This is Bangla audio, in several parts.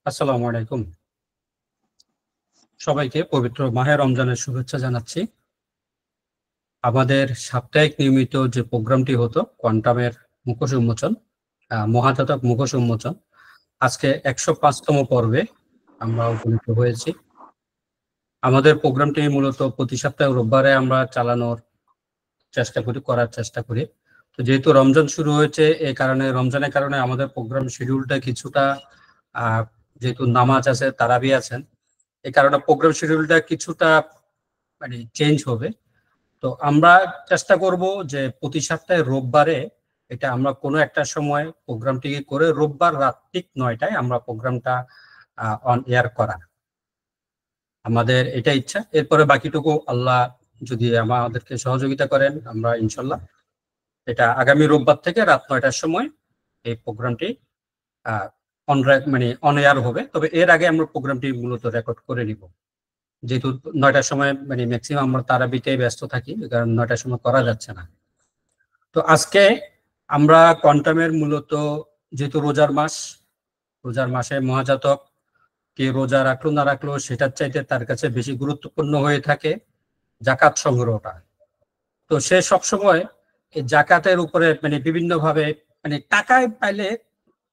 আসসালামু আলাইকুম। সবাইকে পবিত্র মাহে রমজানের শুভেচ্ছা জানাচ্ছি। আমাদের সাপ্তাহিক নিয়মিত যে প্রোগ্রামটি হতো কোয়ান্টামের মুখোশ উন্মোচন, মহাজাতক মুখোশ উন্মোচন, আজকে 105তম পর্বে আমরা উপনীত হয়েছি। আমাদের প্রোগ্রামটি মূলত প্রতি সপ্তাহে রোববারে আমরা চালানোর করার চেষ্টা করি। তো যেহেতু রমজান শুরু হয়েছে, এই কারণে রমজানের কারণে আমাদের প্রোগ্রাম শিডিউলটা কিছুটা যেহেতু নামাজ আছে, তারাবি আছেন, এই কারণে প্রোগ্রাম শিডিউলটা কিছুটা চেঞ্জ হবে। তো আমরা চেষ্টা করব যে প্রতি সপ্তাহে রোববারে এটা আমরা কোনো একটা সময় প্রোগ্রামটি করে রোববার রাত ঠিক 9টায় আমরা প্রোগ্রামটা অন এয়ার করা, আমাদের এটা ইচ্ছা। এরপরে বাকিটুকু আল্লাহ যদি আমাদেরকে সহযোগিতা করেন, আমরা ইনশাল্লাহ এটা আগামী রোববার থেকে রাত 9টার সময় এই প্রোগ্রামটি অন এয়ার হবে। তবে এর আগে আমরা প্রোগ্রামটি মূলত রেকর্ড করে নিব, যেহেতু 9টার সময় ম্যাক্সিমাম আমরা তারাবিতে ব্যস্ত থাকি, কারণ 9টার সময় করা যাচ্ছে না। তো আজকে আমরা কোয়ান্টামের মূলত যেহেতু রোজার মাসে মহাজাতক কে রোজা রাখলো না রাখলো সেটার চাইতে তার কাছে বেশি গুরুত্বপূর্ণ হয়ে থাকে জাকাত সংগ্রহটা। তো সে সবসময় এই জাকাতের উপরে বিভিন্ন ভাবে টাকায় পাইলে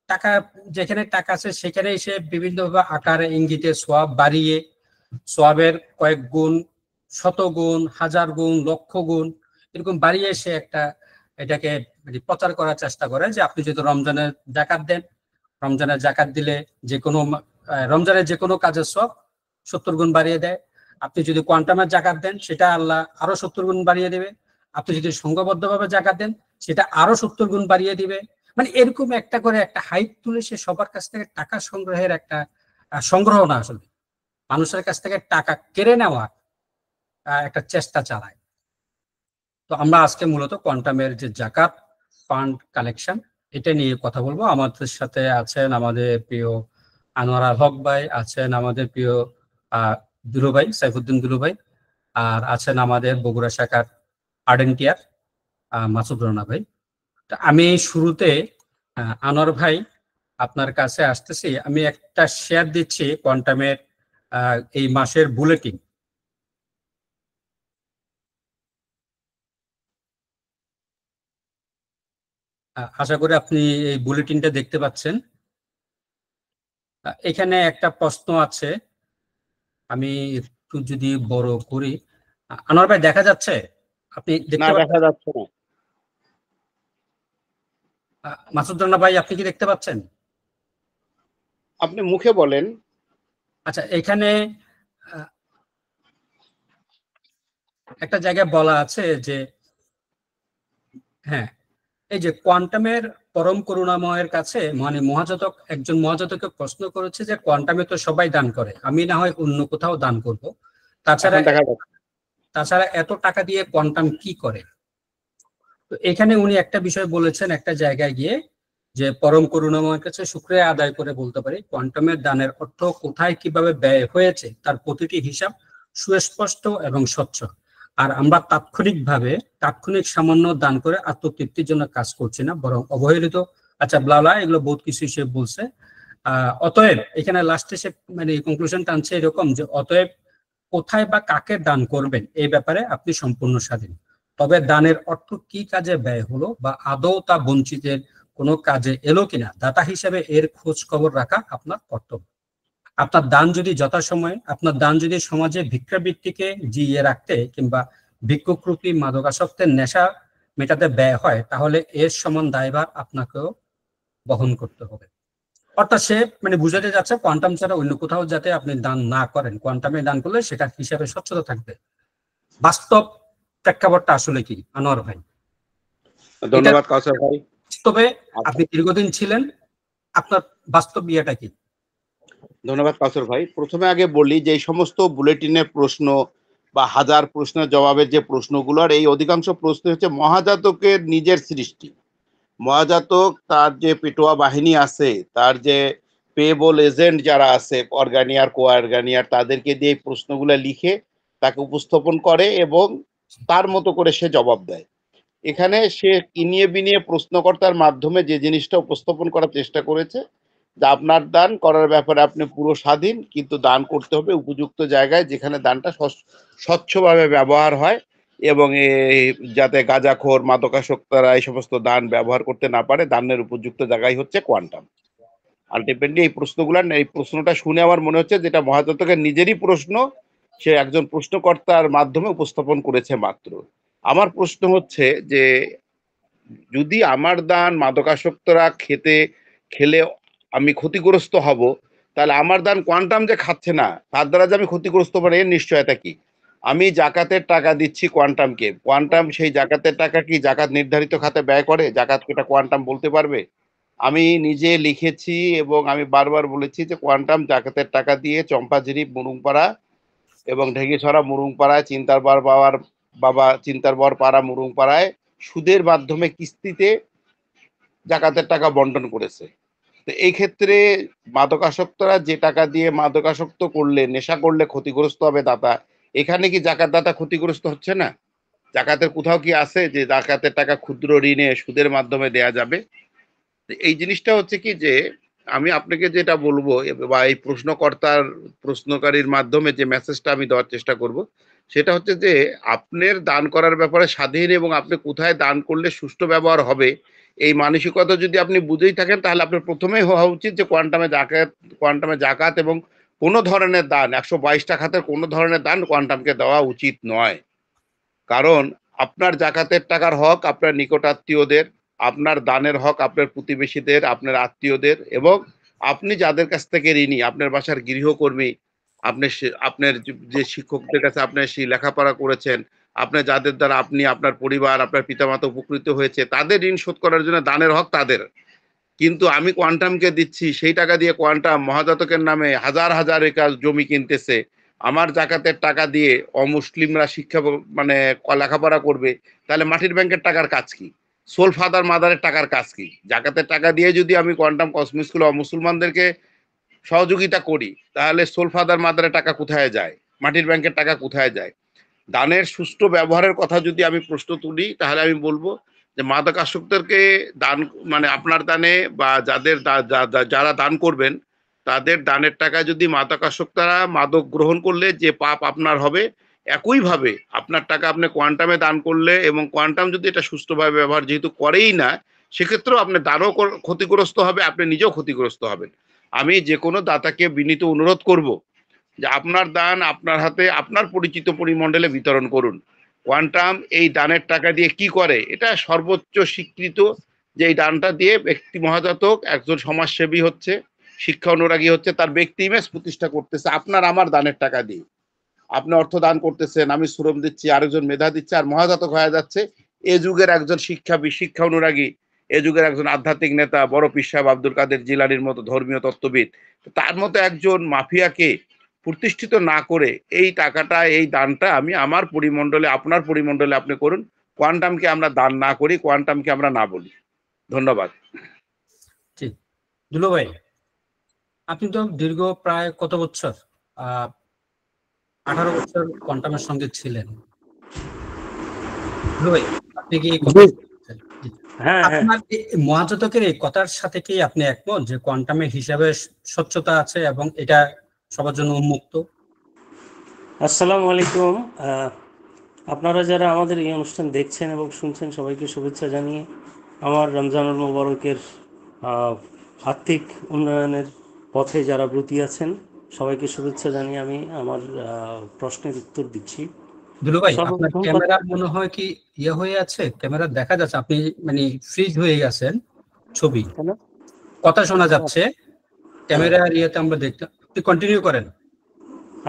টাকা, যেখানে টাকা আছে সেখানেই সে বিভিন্ন ভাবে আকারে ইঙ্গিতে সোয়াব বাড়িয়ে, সোয়াবের কয়েক গুণ, শত গুণ, হাজার গুণ, লক্ষ গুণ এরকম বাড়িয়ে সে এটাকে প্রচার করার চেষ্টা করে যে আপনি যদি রমজানের জাকাত দেন, রমজানের জাকাত দিলে যে কোনো রমজানের যে কোনো কাজের সব 70 গুণ বাড়িয়ে দেয়। আপনি যদি কোয়ান্টামের জাকাত দেন সেটা আল্লাহ আরো 70 গুণ বাড়িয়ে দেবে। আপনি যদি সংঘবদ্ধভাবে জাকাত দেন সেটা আরো 70 গুণ বাড়িয়ে দিবে। এরকম একটা করে একটা হাইপ তুলে সে সবার কাছ থেকে টাকা সংগ্রহের একটা সংগ্রহ না, আসলে মানুষের কাছ থেকে টাকা কেড়ে নেওয়া একটা চেষ্টা চালায়। তো আমরা আজকে মূলত কোয়ান্টামের যে জাকাত ফান্ড কালেকশন এটা নিয়ে কথা বলবো। আমাদের সাথে আছেন আমাদের প্রিয় আনোয়ার আল হক ভাই, আছেন আমাদের প্রিয় দুলু ভাই, সাইফুদ্দিন দুলু ভাই, আর আছেন আমাদের বগুড়া শাখার আর্ডেন্টিয়ার মাসুদ রানা ভাই। আমি শুরুতে আনোয়ার ভাই আপনার কাছে আসতেছি। আমি একটা শেয়ার দিচ্ছি কোয়ান্টামের এই মাসের বুলেটিন। আশা করি আপনি এই বুলেটিনটা দেখতে পাচ্ছেন। এখানে একটা প্রশ্ন আছে, আমি একটু যদি বড় করি। আনোয়ার ভাই দেখা যাচ্ছে? আপনি দেখতে দেখা যাচ্ছে না। মাসুদ রানা ভাই আপনি কি দেখতে পাচ্ছেন? আপনি মুখে বলেন। আচ্ছা, এখানে একটা জায়গায় বলা আছে যে হ্যাঁ, এই যে কোয়ান্টামের পরম করুণাময়ের কাছে মহাজাতক একজন মহাজাতককে প্রশ্ন করেছে যে কোয়ান্টামে তো সবাই দান করে, আমি না হয় অন্য কোথাও দান করব, তাছাড়া এত টাকা দিয়ে কোয়ান্টাম কি করে। তো এখানে উনি একটা বিষয় বলেছেন একটা জায়গায় গিয়ে, যে পরম করুণাময়ের কাছে শুকরিয়া আদায় করে বলতে পারি কোয়ান্টামের দানের অর্থ কোথায় কিভাবে ব্যয় হয়েছে তার প্রতিটি হিসাব সুস্পষ্ট এবং স্বচ্ছ। আর আমরা তাৎক্ষণিক সামান্য দান করে আত্মতৃপ্তির জন্য কাজ করছি না, বরং অবহেলিত ব্লালা এগুলো বহুত কিছু সে বলছে। অতএব এখানে লাস্টে সে কনক্লুশন টানছে এরকম যে অতএব কোথায় বা কাকে দান করবেন এই ব্যাপারে আপনি সম্পূর্ণ স্বাধীন। তবে দানের অর্থ কি কাজে ব্যয় হলো বা আদৌ তা বঞ্চিতের কোনো কাজে এলো কিনা দাতা হিসেবে এর খোঁজ খবর রাখা আপনার কর্তব্য। আপনার দান যদি সমাজে ভিক্ষাবৃত্তিকে জিইয়ে রাখতে কিংবা ভিক্ষুকরূপী মাদকাসক্তের নেশা মেটাতে ব্যয় হয়, তাহলে এর সমান দায়ভার আপনাকেও বহন করতে হবে। অর্থাৎ সে বুঝাতে যাচ্ছে কোয়ান্টাম ছাড়া অন্য কোথাও যাতে আপনি দান না করেন, কোয়ান্টামে দান করলে সেটা হিসাবে স্বচ্ছতা থাকবে। বাস্তব প্রেক্ষাপটটা আসলে কি আনোয়ার ভাই? ধন্যবাদ কাউসার ভাই। তবে আপনি দীর্ঘদিন ছিলেন, আপনার বাস্তব ইয়েটা কি? ধন্যবাদ কাউসার ভাই। প্রথমে আগে বলি যে এই সমস্ত বুলেটিনের প্রশ্ন বা হাজার প্রশ্নের জবাবের যে প্রশ্নগুলোর এই অধিকাংশ প্রশ্ন হচ্ছে মহাজাতকের নিজের সৃষ্টি। মহাজাতক তার যে পেটোয়া বাহিনী আছে, তার যে পেবল এজেন্ট যারা আছে, অর্গানিয়ার কো অর্গানিয়ার, তাদেরকে দিয়ে প্রশ্নগুলো লিখে তাকে উপস্থাপন করে এবং তার মতো করে সে জবাব দেয়। এখানে সে কিনিয়ে বিনিয়ে প্রশ্নকর্তার মাধ্যমে যে জিনিসটা উপস্থাপন করার চেষ্টা করেছে যে আপনার দান করার ব্যাপারে আপনি পুরো স্বাধীন, কিন্তু দান করতে হবে উপযুক্ত জায়গায় যেখানে দানটা স্বচ্ছভাবে ব্যবহার হয়, এবং যাতে গাঁজাখোর মাদকাসক্তরা এই সমস্ত দান ব্যবহার করতে না পারে। দানের উপযুক্ত জায়গায় হচ্ছে কোয়ান্টাম। আলটিমেটলি এই প্রশ্নটা শুনে আমার মনে হচ্ছে যেটা মহাজাতকের নিজেরই প্রশ্ন, সে একজন প্রশ্নকর্তার মাধ্যমে উপস্থাপন করেছে মাত্র। আমার প্রশ্ন হচ্ছে যে যদি আমার দান মাদকাসক্তরা খেলে আমি ক্ষতিগ্রস্ত হব, তাহলে আমার দান কোয়ান্টাম যে খাচ্ছে না তার দ্বারা যে আমি ক্ষতিগ্রস্ত হবো এর নিশ্চয়তা কি? আমি জাকাতের টাকা দিচ্ছি কোয়ান্টামকে, কোয়ান্টাম সেই জাকাতের টাকা কি জাকাত নির্ধারিত খাতে ব্যয় করে? জাকাত এটা কোয়ান্টাম বলতে পারবে? আমি নিজে লিখেছি এবং আমি বারবার বলেছি যে কোয়ান্টাম জাকাতের টাকা দিয়ে চম্পাঝিরি, মুরুংপাড়া এবং ঢেগিছড়া মুরুংপাড়ায় চিন্তার বর পাড়া মুরুংপাড়ায় সুদের মাধ্যমে কিস্তিতে জাকাতের টাকা বন্টন করেছে। তো এই ক্ষেত্রে মাদকাসক্তরা যে টাকা দিয়ে মাদকাসক্ত করলে, নেশা করলে ক্ষতিগ্রস্ত হবে দাতা, এখানে কি জাকাত দাতা ক্ষতিগ্রস্ত হচ্ছে না? জাকাতের কোথাও কি আছে যে জাকাতের টাকা ক্ষুদ্র ঋণে সুদের মাধ্যমে দেয়া যাবে? এই জিনিসটা হচ্ছে কি যে আমি আপনাকে যেটা বলবো বা এই প্রশ্নকারীর মাধ্যমে যে মেসেজটা আমি দেওয়ার চেষ্টা করব, সেটা হচ্ছে যে আপনার দান করার ব্যাপারে স্বাধীন, এবং আপনি কোথায় দান করলে সুষ্ঠু ব্যবহার হবে এই মানসিকতা যদি আপনি বুঝেই থাকেন, তাহলে আপনার প্রথমেই হওয়া উচিত যে কোয়ান্টামে জাকাত এবং কোনো ধরনের দান 122টা খাতের কোনো ধরনের দান কোয়ান্টামকে দেওয়া উচিত নয়। কারণ আপনার জাকাতের টাকার হক আপনার নিকটাত্মীয়দের, আপনার দানের হক আপনার প্রতিবেশীদের, আপনার আত্মীয়দের, এবং আপনি যাদের কাছ থেকে ঋণী, আপনার বাসার গৃহকর্মী, আপনার যে শিক্ষকদের কাছে আপনি সেই লেখাপড়া করেছেন, আপনার যাদের দ্বারা আপনি, আপনার পরিবার, আপনার পিতামাতা উপকৃত হয়েছে, তাদের ঋণ শোধ করার জন্য দানের হক তাদের। কিন্তু আমি কোয়ান্টামকে দিচ্ছি, সেই টাকা দিয়ে কোয়ান্টাম মহাজাতকের নামে হাজার হাজার একর জমি কিনতেছে। আমার জাকাতের টাকা দিয়ে অমুসলিমরা মানে লেখাপড়া করবে, তাহলে মাটির ব্যাংকের টাকার কাজ কি? সোল ফাদার মাদারের টাকার কাজ কি? জাকাতের টাকা দিয়ে যদি আমি কোয়ান্টাম কসমিক স্কুল অমুসলমানদেরকে সহযোগিতা করি, তাহলে সোল ফাদার মাদারের টাকা কোথায় যায়? মাটির ব্যাংকের টাকা কোথায় যায়? দানের সুষ্ঠু ব্যবহারের কথা যদি আমি প্রশ্ন তুলি, তাহলে আমি বলবো যে মাদকাসক্তদেরকে দান, মানে আপনার দানে বা যারা দান করবেন তাদের দানের টাকা যদি মাদকাসক্তরা মাদক গ্রহণ করলে যে পাপ আপনার হবে, একইভাবে আপনার টাকা আপনি কোয়ান্টামে দান করলে এবং কোয়ান্টাম যদি এটা সুষ্ঠুভাবে ব্যবহার যেহেতু করেই না, সেক্ষেত্রেও আপনার দানও ক্ষতিগ্রস্ত হবে, আপনি নিজেও ক্ষতিগ্রস্ত হবেন। আমি যে কোনো দাতাকে বিনীত অনুরোধ করব যে আপনার দান আপনার হাতে আপনার পরিচিত পরিমণ্ডলে বিতরণ করুন। কোয়ান্টাম এই দানের টাকা দিয়ে কি করে এটা সর্বোচ্চ স্বীকৃত, যে এই দানটা দিয়ে ব্যক্তি মহাজাতক একজন সমাজসেবী হচ্ছে, শিক্ষা অনুরাগী হচ্ছে, তার ব্যক্তি ইমেজ প্রতিষ্ঠা করতেছে আপনার আমার দানের টাকা দিয়ে। আপনি অর্থ দান করতেছেন, আমি শ্রম দিচ্ছি, আরেকজন মেধা দিচ্ছে, আর মহাজাতক হয়ে যাচ্ছে এ যুগের একজন শিক্ষা অনুরাগী, এ যুগের একজন আধ্যাত্মিক নেতা, বড় পীর সাহেব আব্দুল কাদের জিলানির মতো ধর্মীয় তত্ত্ববিদ। তার মতো একজন মাফিয়াকে প্রতিষ্ঠিত না করে এই টাকাটা, এই দানটা আমি আমার পরিমণ্ডলে, আপনার পরিমণ্ডলে আপনি করুন। কোয়ান্টামকে আমরা দান না করি, কোয়ান্টামকে আমরা না বলি। ধন্যবাদ। ঠিক। দুলো ভাই, আপনি তো দীর্ঘ প্রায় কত বছর 18 বছর কোয়ান্টামের সঙ্গে ছিলেন। দুলো ভাই, আপনি কি আপনার মহাজাতকের এই কথার সাথে কি আপনি একমত যে কোয়ান্টামের হিসাবে স্বচ্ছতা আছে এবং এটা সবার জন্য উন্মুক্ত? আসসালামু আলাইকুম। আপনারা যারা আমাদের এই অনুষ্ঠান দেখছেন এবং শুনছেন, সবাইকে শুভেচ্ছা জানিয়ে আমার রমজানুল মোবারকের আর্থিক উন্নয়নের পথে যারা ব্রতী আছেন সবাইকে শুভেচ্ছা জানিয়ে আমি আমার প্রশ্নের উত্তর দিচ্ছি। দুলো ভাই, আপনার ক্যামেরা মনে হয় কি ইয়ে হয়ে আছে, ক্যামেরা দেখা যাচ্ছে আপনি মানে ফ্রিজ হয়ে গেছেন, ছবি কথা শোনা যাচ্ছে, ক্যামেরার ইয়েতে আমরা দেখতে। আপনি কন্টিনিউ করেন।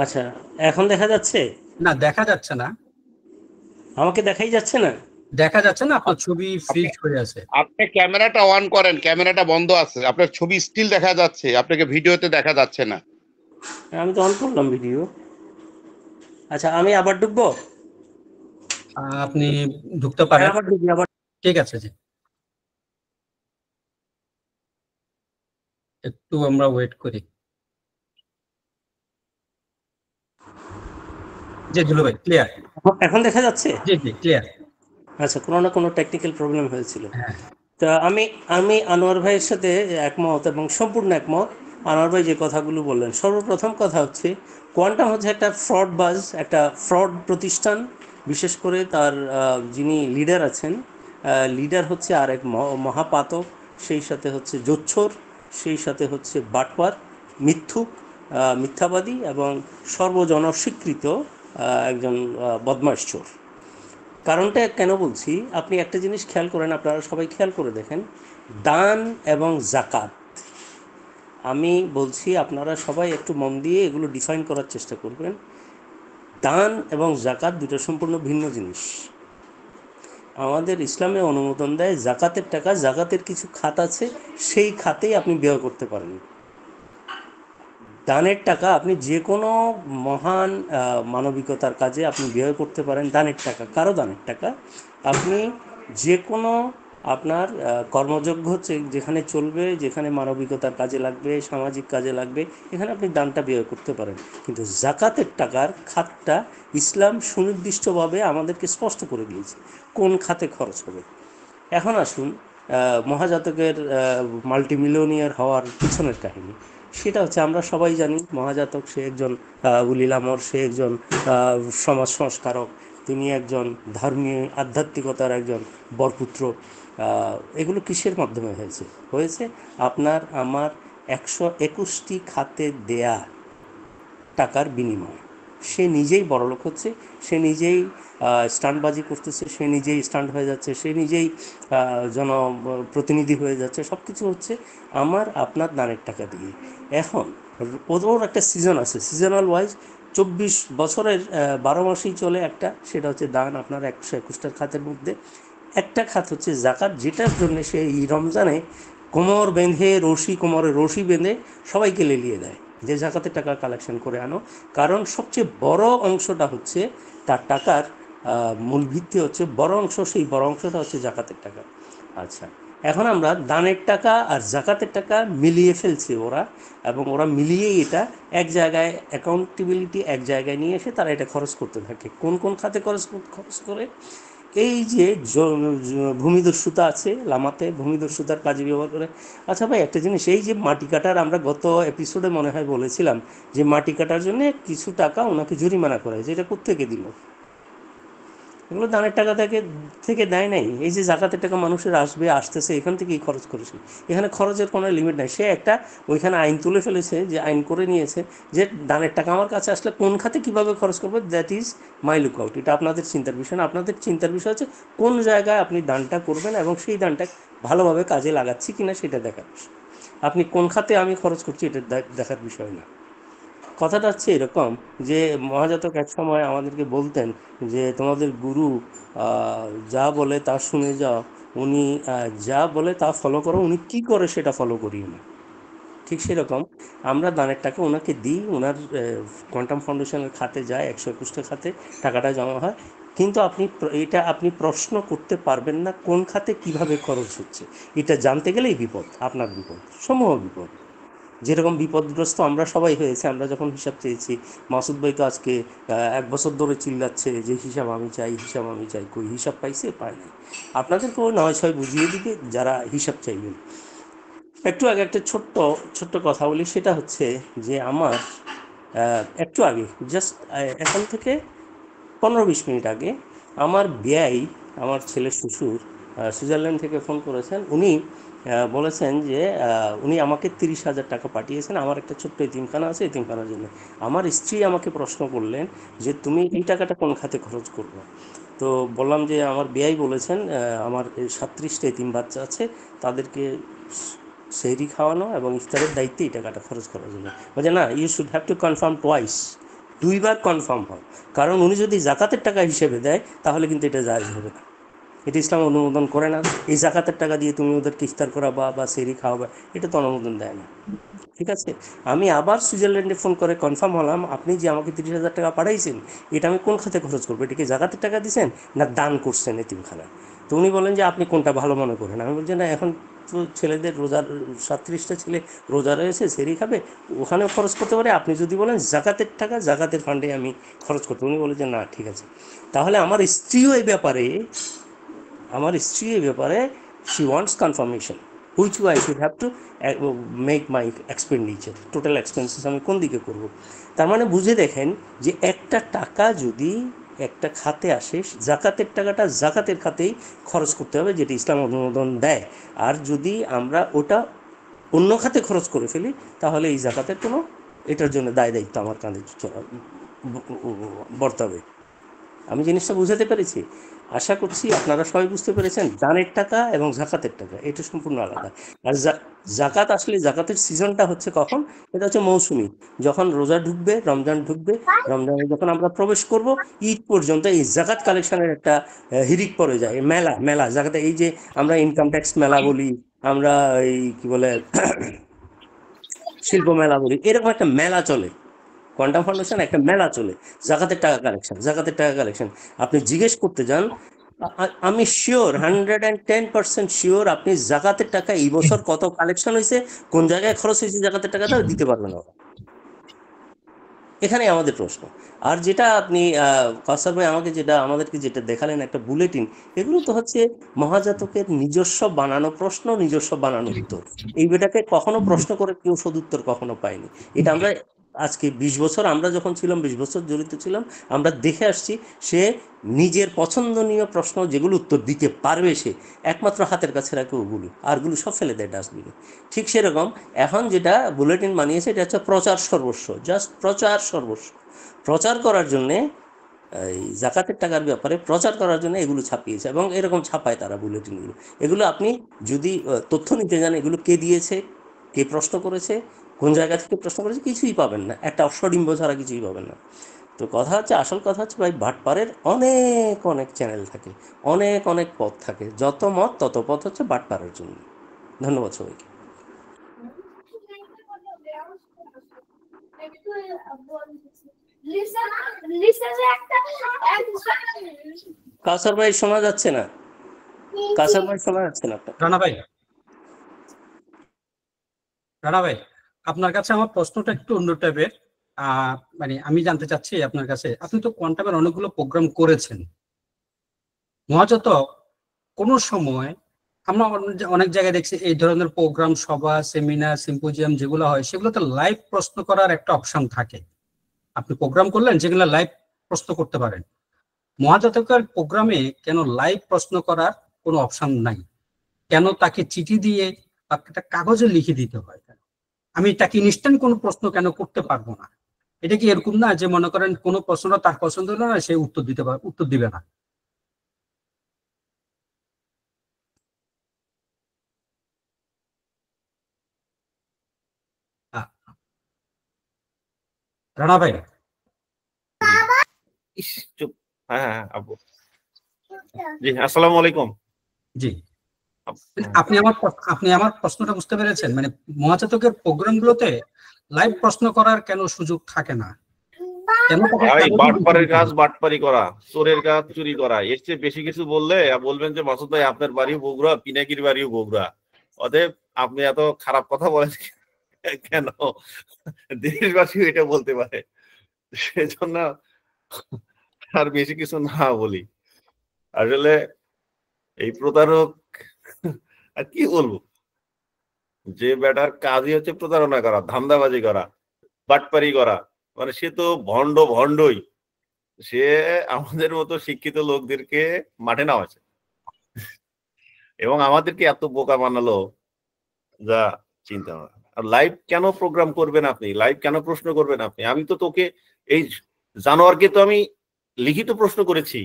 আচ্ছা, এখন দেখা যাচ্ছে? না, দেখা যাচ্ছে না। আমাকে দেখাই যাচ্ছে না? দেখা যাচ্ছে না, আপনার ছবি ফ্রিজ হয়ে আছে। আপনি ক্যামেরাটা অন করেন, ক্যামেরাটা বন্ধ আছে, আপনার ছবি স্টিল দেখা যাচ্ছে, আপনাকে ভিডিওতে দেখা যাচ্ছে না। আমি তো অন করলাম ভিডিও। আচ্ছা, আমি আবার ঢুকবো? আপনি ঢুকতে পারেন। আবার ঢুকি, আবার। ঠিক আছে জি, একটু আমরা ওয়েট করি। জি দুলো ভাই, ক্লিয়ার। এখন দেখা যাচ্ছে? জি জি, ক্লিয়ার। আচ্ছা, কোনো না কোনো টেকনিক্যাল প্রবলেম হয়েছিল। তা আমি আমি আনোয়ার ভাইয়ের সাথে একমত এবং সম্পূর্ণ একমত। আনোয়ার ভাই যে কথাগুলো বললেন, সর্বপ্রথম কথা হচ্ছে কোয়ান্টাম হচ্ছে একটা ফ্রড বাজ, একটা ফ্রড প্রতিষ্ঠান। বিশেষ করে তার যিনি লিডার আছেন, লিডার হচ্ছে আর এক মহাপাতক, সেই সাথে হচ্ছে জোচ্ছর, সেই সাথে হচ্ছে বাটপার, মিথ্যুক, মিথ্যাবাদী এবং সর্বজনস্বীকৃত একজন বদমাশ চোর। কারণটা কেন বলছি, আপনি একটা জিনিস খেয়াল করেন, আপনারা সবাই খেয়াল করে দেখেন, দান এবং জাকাত। আমি বলছি আপনারা সবাই একটু মন দিয়ে এগুলো ডিফাইন করার চেষ্টা করবেন। দান এবং জাকাত দুটো সম্পূর্ণ ভিন্ন জিনিস। আমাদের ইসলামে অনুমোদন দেয় জাকাতের টাকা, জাকাতের কিছু খাত আছে, সেই খাতেই আপনি ব্যয় করতে পারেন। দানের টাকা আপনি যে কোনো মহান মানবিকতার কাজে আপনি ব্যয় করতে পারেন। দানের টাকা, কারো দানের টাকা আপনি যে কোনো আপনার কর্মযোগ্য হচ্ছে যেখানে চলবে, যেখানে মানবিকতার কাজে লাগবে, সামাজিক কাজে লাগবে, এখানে আপনি দানটা ব্যয় করতে পারেন। কিন্তু জাকাতের টাকার খাতটা ইসলাম সুনির্দিষ্টভাবে আমাদেরকে স্পষ্ট করে দিয়েছে কোন খাতে খরচ হবে। এখন আসুন মহাজাতকের মাল্টিমিলিয়নিয়ার হওয়ার পিছনের কাহিনী। সেটা হচ্ছে আমরা সবাই জানি মহাজাতক সে একজন উলিল আমর, সে একজন সমাজ সংস্কারক, তিনি একজন ধর্মীয় আধ্যাত্মিকতার একজন বরপুত্র। এগুলো কিসের মাধ্যমে হয়েছে? হয়েছে আপনার আমার 121টি খাতে দেয়া টাকার বিনিময়। সে নিজেই বড়লোক হচ্ছে, সে নিজেই স্টান্টবাজি করতেছে, সে নিজেই স্টান্ট হয়ে যাচ্ছে, সে নিজেই জনপ্রতিনিধি হয়ে যাচ্ছে। সব কিছু হচ্ছে আমার আপনার দানের টাকা দিয়ে। এখন ওর একটা সিজন আছে, সিজনাল ওয়াইজ 24 বছরের 12 মাসেই চলে একটা, সেটা হচ্ছে দান। আপনার 121টার খাতের মধ্যে একটা খাত হচ্ছে জাকাত, যেটার জন্য সে এই রমজানে কোমর বেঁধে কোমরে রশি বেঁধে সবাইকে লেলিয়ে দেয় যে জাকাতের টাকা কালেকশন করে আনো। কারণ সবচেয়ে বড় অংশটা হচ্ছে তার টাকার মূল ভিত্তি হচ্ছে বড় অংশ, সেই বড় অংশটা হচ্ছে জাকাতের টাকা। আচ্ছা, এখন আমরা দানের টাকা আর জাকাতের টাকা মিলিয়ে ফেলছি ওরা, এবং ওরা মিলিয়েই এটা এক জায়গায় অ্যাকাউন্টেবিলিটি এক জায়গায় নিয়ে এসে তারা এটা খরচ করতে থাকে। কোন কোন খাতে খরচ করে? এই যে ভূমিদস্যুতা আছে, লামাতে ভূমিদস্যুতার কাজে ব্যবহার করে। আচ্ছা ভাই, একটা জিনিস, এই যে মাটি কাটার, আমরা গত এপিসোডে মনে হয় বলেছিলাম যে মাটি কাটার জন্য কিছু টাকা ওনাকে জরিমানা করা হয়েছে, এটা কোত্থেকে দিল? এগুলো দানের টাকা থেকে দেয় নাই। এই যে জাকাতের টাকা মানুষের আসতেছে, এখান থেকেই খরচ করেছে। এখানে খরচের কোনো লিমিট নাই। সে একটা ওইখানে আইন তুলে ফেলেছে, যে আইন করে নিয়েছে যে দানের টাকা আমার কাছে আসলে কোন খাতে কীভাবে খরচ করবে, that is my look out. এটা আপনাদের চিন্তার বিষয় না। আপনাদের চিন্তার বিষয় হচ্ছে কোন জায়গায় আপনি দানটা করবেন এবং সেই দানটা ভালোভাবে কাজে লাগাচ্ছি কিনা সেটা দেখার বিষয়। আপনি কোন খাতে আমি খরচ করছি এটা দেখার বিষয় না। কথাটা হচ্ছে এরকম যে মহাজাতক এক সময় আমাদেরকে বলতেন যে তোমাদের গুরু যা বলে তা শুনে যাও, উনি যা বলে তা ফলো করো, উনি কি করে সেটা ফলো করিও না। ঠিক সেরকম আমরা দানের টাকা ওনাকে দিই, ওনার কোয়ান্টাম ফাউন্ডেশনের খাতে যায়, 121টা খাতে টাকাটা জমা হয়। কিন্তু আপনি প্রশ্ন করতে পারবেন না কোন খাতে কিভাবে খরচ হচ্ছে। এটা জানতে গেলেই বিপদ, আপনার বিপদ, সমূহ বিপদ। যেরকম বিপদগ্রস্ত আমরা সবাই হয়েছে, আমরা যখন হিসাব চেয়েছি। মাসুদ ভাই তো আজকে 1 বছর ধরে চিল্লাচ্ছে যে হিসাব আমি চাই, হিসাব আমি চাই। কই হিসাব পাইছে? পায় নাই। আপনাদেরকেও নয় ছয় বুঝিয়ে দিবে যারা হিসাব চাইবেন। একটু আগে একটা ছোট্ট কথা বলি, সেটা হচ্ছে যে আমার একটু আগে জাস্ট এখন থেকে 15-20 মিনিট আগে আমার বেয়াই, আমার ছেলের শ্বশুর, সুইজারল্যান্ড থেকে ফোন করেছেন। উনি বলেছেন যে উনি আমাকে 30,000 টাকা পাঠিয়েছেন আমার একটা ছোট্ট এতিমখানা আছে, এতিমখানার জন্য। আমার স্ত্রী আমাকে প্রশ্ন করলেন যে তুমি এই টাকাটা কোন খাতে খরচ করবে। তো বললাম যে আমার বেয়াই বলেছেন আমার 37টা এতিম বাচ্চা আছে, তাদেরকে সেহরি খাওয়ানো এবং ইফতারের দায়িত্বে এই টাকাটা খরচ করার জন্য। বলছে না, you should have to confirm twice, দুইবার কনফার্ম হয়। কারণ উনি যদি জাকাতের টাকা হিসেবে দেয় তাহলে কিন্তু এটা জায়েজ হবে না, এটা ইসলাম অনুমোদন করে না। এই জাকাতের টাকা দিয়ে তুমি ওদেরকে ইফতার করাবা বা সেহরি খাওয়াবা, এটা তো অনুমোদন দেয় না। ঠিক আছে, আমি আবার সুইজারল্যান্ডে ফোন করে কনফার্ম হলাম, আপনি যে আমাকে 30,000 টাকা পাঠাইছেন, এটা আমি কোন খাতে খরচ করবো? এটা কি জাকাতের টাকা দিয়েছেন না দান করছেন এতিমখানায়? তো উনি বলেন যে আপনি কোনটা ভালো মনে করেন। আমি বলছি না, এখন তো ছেলেদের রোজার 37টা ছেলে রোজা রয়েছে, সেরি খাবে, ওখানেও খরচ করতে পারে। আপনি যদি বলেন জাকাতের টাকা জাকাতের ফান্ডে আমি খরচ করতে, উনি বলে যে না ঠিক আছে। তাহলে আমার স্ত্রীও এই ব্যাপারে she wants confirmation which way I should have to make my expenditure, total expenses আমি কোন দিকে করব। তার মানে বুঝে দেখেন যে একটা টাকা যদি একটা খাতে আসে, জাকাতের টাকাটা জাকাতের খাতেই খরচ করতে হবে, যেটা ইসলাম অনুমোদন দেয়। আর যদি আমরা ওটা অন্য খাতে খরচ করে ফেলি তাহলে এই জাকাতের কোনো এটার জন্য দায় দায়িত্ব আমার কাঁধে বর্তাবে। আমি জিনিসটা বুঝাতে পেরেছি, আশা করছি আপনারা সবাই বুঝতে পেরেছেন। দানের টাকা এবং জাকাতের টাকা এটা সম্পূর্ণ আলাদা। আর জাকাত আসলে জাকাতের সিজনটা হচ্ছে কখন, এটা হচ্ছে মৌসুমি, যখন রোজা ঢুকবে, রমজান ঢুকবে, রমজানে যখন আমরা প্রবেশ করব, ঈদ পর্যন্ত এই জাকাত কালেকশনের একটা হিরিক পড়ে যায়। মেলা মেলা জাকাতে, এই যে আমরা ইনকাম ট্যাক্স মেলা বলি, আমরা এই কি বলে শিল্প মেলা বলি, এরকম একটা মেলা চলে। কোয়ান্টাম ফাউন্ডেশন একটা মেলা চলে, জাকাতের টাকা কালেকশন, জাকাতের টাকা কালেকশন। আপনি জিজ্ঞেস করতে যান, আমি শিওর 110% শিওর আপনি জাকাতের টাকা এই বছর কত কালেকশন হয়েছে, কোন জায়গায় খরচ হয়েছে জাকাতের টাকাটা দিতে পারবেন না। এখানে আমাদের প্রশ্ন। আর যেটা আপনি কাউসার ভাই আমাদেরকে যেটা দেখালেন একটা বুলেটিন, এগুলো তো হচ্ছে মহাজাতকের নিজস্ব বানানো প্রশ্ন, নিজস্ব বানানো উত্তর। এই বেটাকে কখনো প্রশ্ন করে কেউ সদুত্তর কখনো পায়নি। এটা আমরা আজকে 20 বছর আমরা যখন ছিলাম, 20 বছর জড়িত ছিলাম, আমরা দেখে আসছি সে নিজের পছন্দনীয় প্রশ্ন যেগুলো উত্তর দিতে পারবে সে একমাত্র হাতের কাছে রাখে ওগুলো, আরগুলো সব ফেলে দেয় ডাস্টবিনে। ঠিক সেরকম এখন যেটা বুলেটিন বানিয়েছে এটা হচ্ছে প্রচার সর্বস্ব, জাস্ট প্রচার সর্বস্ব। প্রচার করার জন্যে এই জাকাতের টাকার ব্যাপারে প্রচার করার জন্য এগুলো ছাপিয়েছে এবং এরকম ছাপায় তারা বুলেটিনগুলো। এগুলো আপনি যদি তথ্য নিতে যান, এগুলো কে দিয়েছে, কে প্রশ্ন করেছে, কোন জায়গা থেকে প্রশ্ন করেছে, কিছুই পাবেন না, একটা অশ্বডিম্ব ছাড়া কিছুই পাবেন না। তো কথা হচ্ছে, আসল কথা হচ্ছে ভাই, বাটপারের অনেক অনেক চ্যানেল থাকে, অনেক অনেক পথ থাকে, যত মত তত পথ হচ্ছে বাটপারের জন্য। ধন্যবাদ সবাইকে। কাউসার ভাই শোনা যাচ্ছে না, কাউসার ভাই শোনা যাচ্ছে না। রানা ভাই, রানা ভাই, আপনার কাছে আমার প্রশ্নটা একটু অন্য টাইপের। মানে আমি জানতে চাচ্ছি আপনার কাছে, আপনি তো কোয়ান্টামের অনেকগুলো প্রোগ্রাম করেছেন, মহাজাত কোনো সময় আমরা অনেক জায়গায় দেখছি এই ধরনের প্রোগ্রাম, সভা, সেমিনার, সিম্পোজিয়াম যেগুলো হয় সেগুলোতে লাইভ প্রশ্ন করার একটা অপশন থাকে। আপনি প্রোগ্রাম করলেন যেগুলো লাইভ প্রশ্ন করতে পারেন। মহাজাতকের প্রোগ্রামে কেন লাইভ প্রশ্ন করার কোনো অপশন নাই? কেন তাকে চিঠি দিয়ে বা একটা কাগজে লিখে দিতে হয়? আমি তাকে ইনস্ট্যান্ট কোনো প্রশ্ন কেন করতে পারবো না? এটা কি এরকম না যে মনে করেন কোনো প্রশ্নটা তার পছন্দ হলো না, সে উত্তর দিবে না? রানা ভাই, চুপ। হ্যাঁ হ্যাঁ আপু, জি আসসালামু আলাইকুম। জি, আপনি আমার প্রশ্নটা বুঝতে পেরেছেন? মানে মহাজাতকের প্রোগ্রামগুলোতে লাইভ প্রশ্ন করার কেন সুযোগ থাকে না? কেন ভাই, বাটপারের কাজ বাটপারি করা, চোরের কাজ চুরি করা, এর চেয়ে বেশি কিছু বললে বলবেন যে মাসুদ ভাই আপনার বাড়িও বগুড়া, পিনাকির বাড়িও বগুড়া, অতএব আপনি এত খারাপ কথা বলেন কেন? দেশবাসীও এটা বলতে পারে, সেজন্য আর বেশি কিছু না বলি। আসলে এই প্রতারক আর কি বলবো, যে বেটার কাজই হচ্ছে প্রতারণা করা, ধান্দাবাজি করা, বাটপারি করা, মানে সে তো ভণ্ডই। সে আমাদের মতো শিক্ষিত লোকদেরকে মাঠে নামাচ্ছে এবং আমাদেরকে এত বোকা বানালো যা চিন্তা না। আর লাইভ কেন প্রোগ্রাম করবেন আপনি, লাইভ কেন প্রশ্ন করবেন আপনি? আমি তো তোকে এই জানোয়ারকে তো আমি লিখিত প্রশ্ন করেছি,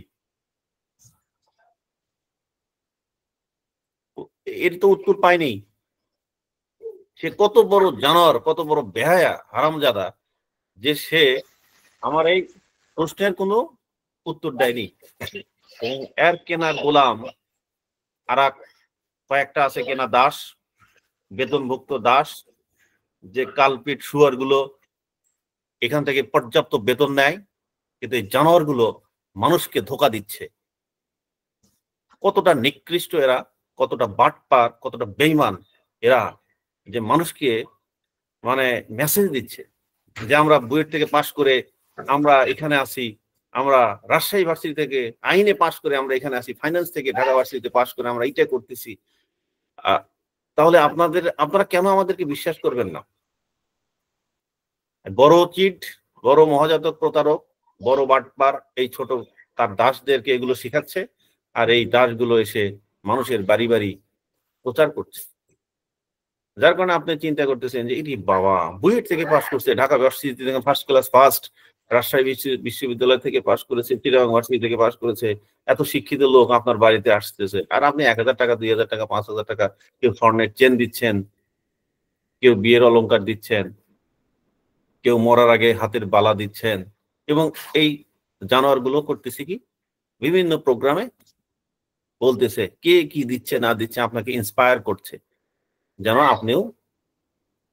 এর তো উত্তর পাইনি। সে কত বড় জানোয়ার, কত বড় বেহায়া হারামজাদা যে সে আমার এই প্রশ্নের কোনো উত্তর দেয়নি। এর কেনা গোলাম আর কয়েকটা আছে কেনা দাস, বেতনভুক্ত দাস, যে কালপিট শুয়ার গুলো এখান থেকে পর্যাপ্ত বেতন নেয়, কিন্তু এই জানোয়ার গুলো মানুষকে ধোকা দিচ্ছে। কতটা নিকৃষ্ট এরা, কতটা বাটপার, কতটা বেইমান এরা, যে মানুষকে মানে মেসেজ দিচ্ছে যে আমরা বুয়েট থেকে পাশ করে আমরা এখানে আসি, আমরা রাজশাহী ভার্সিটি থেকে আইনে পাশ করে আমরা এখানে আসি, ফাইন্যান্স থেকে ঢাকা ভার্সিটিতে পাশ করে আমরা এইটা করতেছি, তাহলে আপনারা কেন আমাদেরকে বিশ্বাস করবেন না? বড় চিট, বড় মহাজাতক প্রতারক, বড় বাটপার এই ছোট তার দাসদেরকে এগুলো শেখাচ্ছে, আর এই দাসগুলো এসে মানুষের বাড়ি বাড়ি প্রচার করছে। যার কারণে আপনি চিন্তা করতেছেন যে এটি বাবা বুয়েট থেকে পাস করছে, ঢাকা ইউনিভার্সিটি থেকে ফার্স্ট ক্লাস ফার্স্ট, রাজশাহী বিশ্ববিদ্যালয় থেকে পাস করেছে, চিটাগাং ইউনিভার্সিটি থেকে পাস করেছে, এত শিক্ষিত লোক আপনার বাড়িতে আসতেছে, আর আপনি 1000 টাকা, 2000 টাকা, 5000 টাকা, কেউ স্বর্ণের চেন দিচ্ছেন, কেউ বিয়ের অলংকার দিচ্ছেন, কেউ মরার আগে হাতের বালা দিচ্ছেন, এবং এই জানোয়ারগুলো করতেছে কি বিভিন্ন প্রোগ্রামে বলতেছে কে কি দিচ্ছে না দিচ্ছে, আপনাকে ইন্সপায়ার করছে যেন আপনিও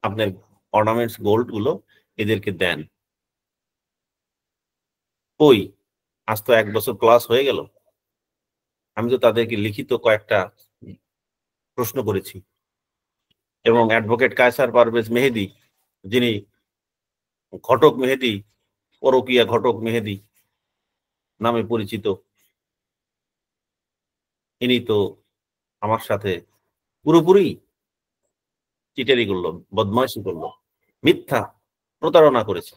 আপনার অর্নামেন্টস গোল্ড গুলো এদেরকে দেন। ওই আজ তো 1 বছর প্লাস হয়ে গেল, আমি তো তাদেরকে লিখিত কয়েকটা প্রশ্ন করেছি, এবং অ্যাডভোকেট কায়সার পারভেজ মেহেদী, যিনি ঘটক মেহেদী, পরকীয়া ঘটক মেহেদী নামে পরিচিত, ইনি তো আমার সাথে পুরোপুরি চিটারি করলো, বদমাইশি করলো, মিথ্যা প্রতারণা করেছে।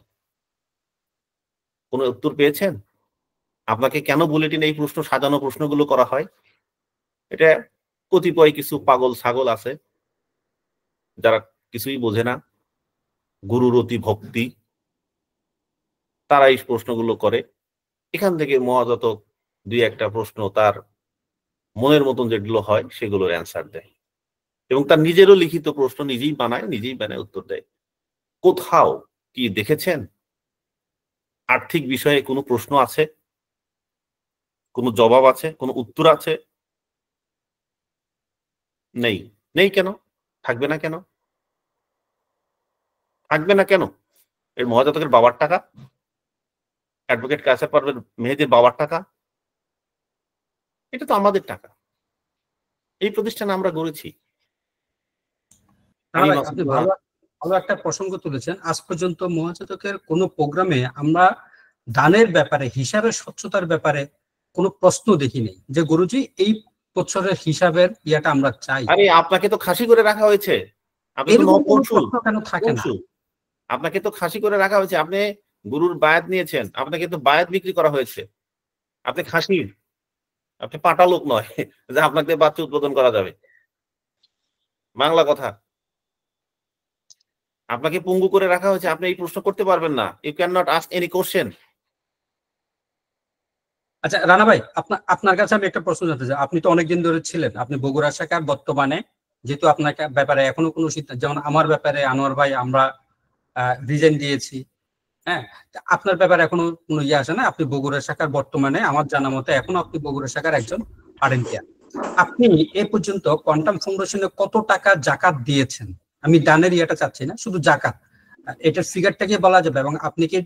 কোনো উত্তর পেয়েছেন? আপনাকে কেন বুলেটিন এই প্রশ্ন, সাজানো প্রশ্নগুলো করা হয়? এটা কতিপয় কিছু পাগল ছাগল আছে যারা কিছুই বোঝে না, গুরুর অতি ভক্তি, তারা এই প্রশ্নগুলো করে। এখান থেকে মহাজাতক 2-1টা প্রশ্ন তার মনের মতন যেগুলো হয় সেগুলোর অ্যান্সার দেয়, এবং তার নিজেরও লিখিত প্রশ্ন নিজেই বানায় উত্তর দেয়। কোথাও কি দেখেছেন আর্থিক বিষয়ে কোনো প্রশ্ন আছে, কোনো জবাব আছে, কোনো উত্তর আছে? নেই। নেই কেন? থাকবে না কেন? থাকবে না কেন? এর মহাজাতকের বাবার টাকা, অ্যাডভোকেট কায়সার পারভেজ মেহেদীর বাবার টাকা, এটা তো আমাদের টাকা, এই প্রতিষ্ঠান আমরা গড়েছি। আপনি ভালো ভালো একটা প্রসঙ্গ তুলেছেন। আজ পর্যন্ত মহাজাতকের কোনো প্রোগ্রামে আমরা দানের ব্যাপারে, হিসাবের স্বচ্ছতার ব্যাপারে কোনো প্রশ্ন দেখি নেই যে গুরুজি এই বছরের হিসাবের ইয়াটা আমরা চাই। আরে আপনাকে তো খাসি করে রাখা হয়েছে, আপনি তো প্রশ্ন কেন থাকে না? আপনাকে তো খাসি করে রাখা হয়েছে, আপনি গুরুর বায়াত নিয়েছেন, আপনাকে তো বায়াত বিক্রি করা হয়েছে, আপনি খাসি, আপনি পাটা লোক নয় যে আপনাকে বাচ্চা উৎপাদন করা যাবে। বাংলা কথা, আপনাকে পঙ্গু করে রাখা হয়েছে, আপনি এই প্রশ্ন করতে পারবেন না। You can not ask any question. আচ্ছা রানা ভাই, আপনার কাছে আমি একটা প্রশ্ন জানতে চাই। আপনি তো অনেকদিন ধরে ছিলেন, আপনি বগুড়া শাখার বর্তমানে, যেহেতু আপনার ব্যাপারে এখনো কোনো সিদ্ধান্ত, যেমন আমার ব্যাপারে আনোয়ার ভাই আমরা রিজাইন দিয়েছি, হ্যাঁ, আপনার ব্যাপারে এখনো কোনো ইয়ে আসে না। আপনি বগুড়া শাখার বর্তমানে আমার জানা মতে এখনো আপনি বগুড়া শাখার একজন আরেন্টিয়ার। আপনি এ পর্যন্ত কোয়ান্টাম ফাউন্ডেশনে কত টাকা জাকাত দিয়েছেন? আমি দানের ইয়েটা চাচ্ছি না, শুধু জাকাত, এটার ফিগারটাকে বলা যাবে। এবং আপনি কি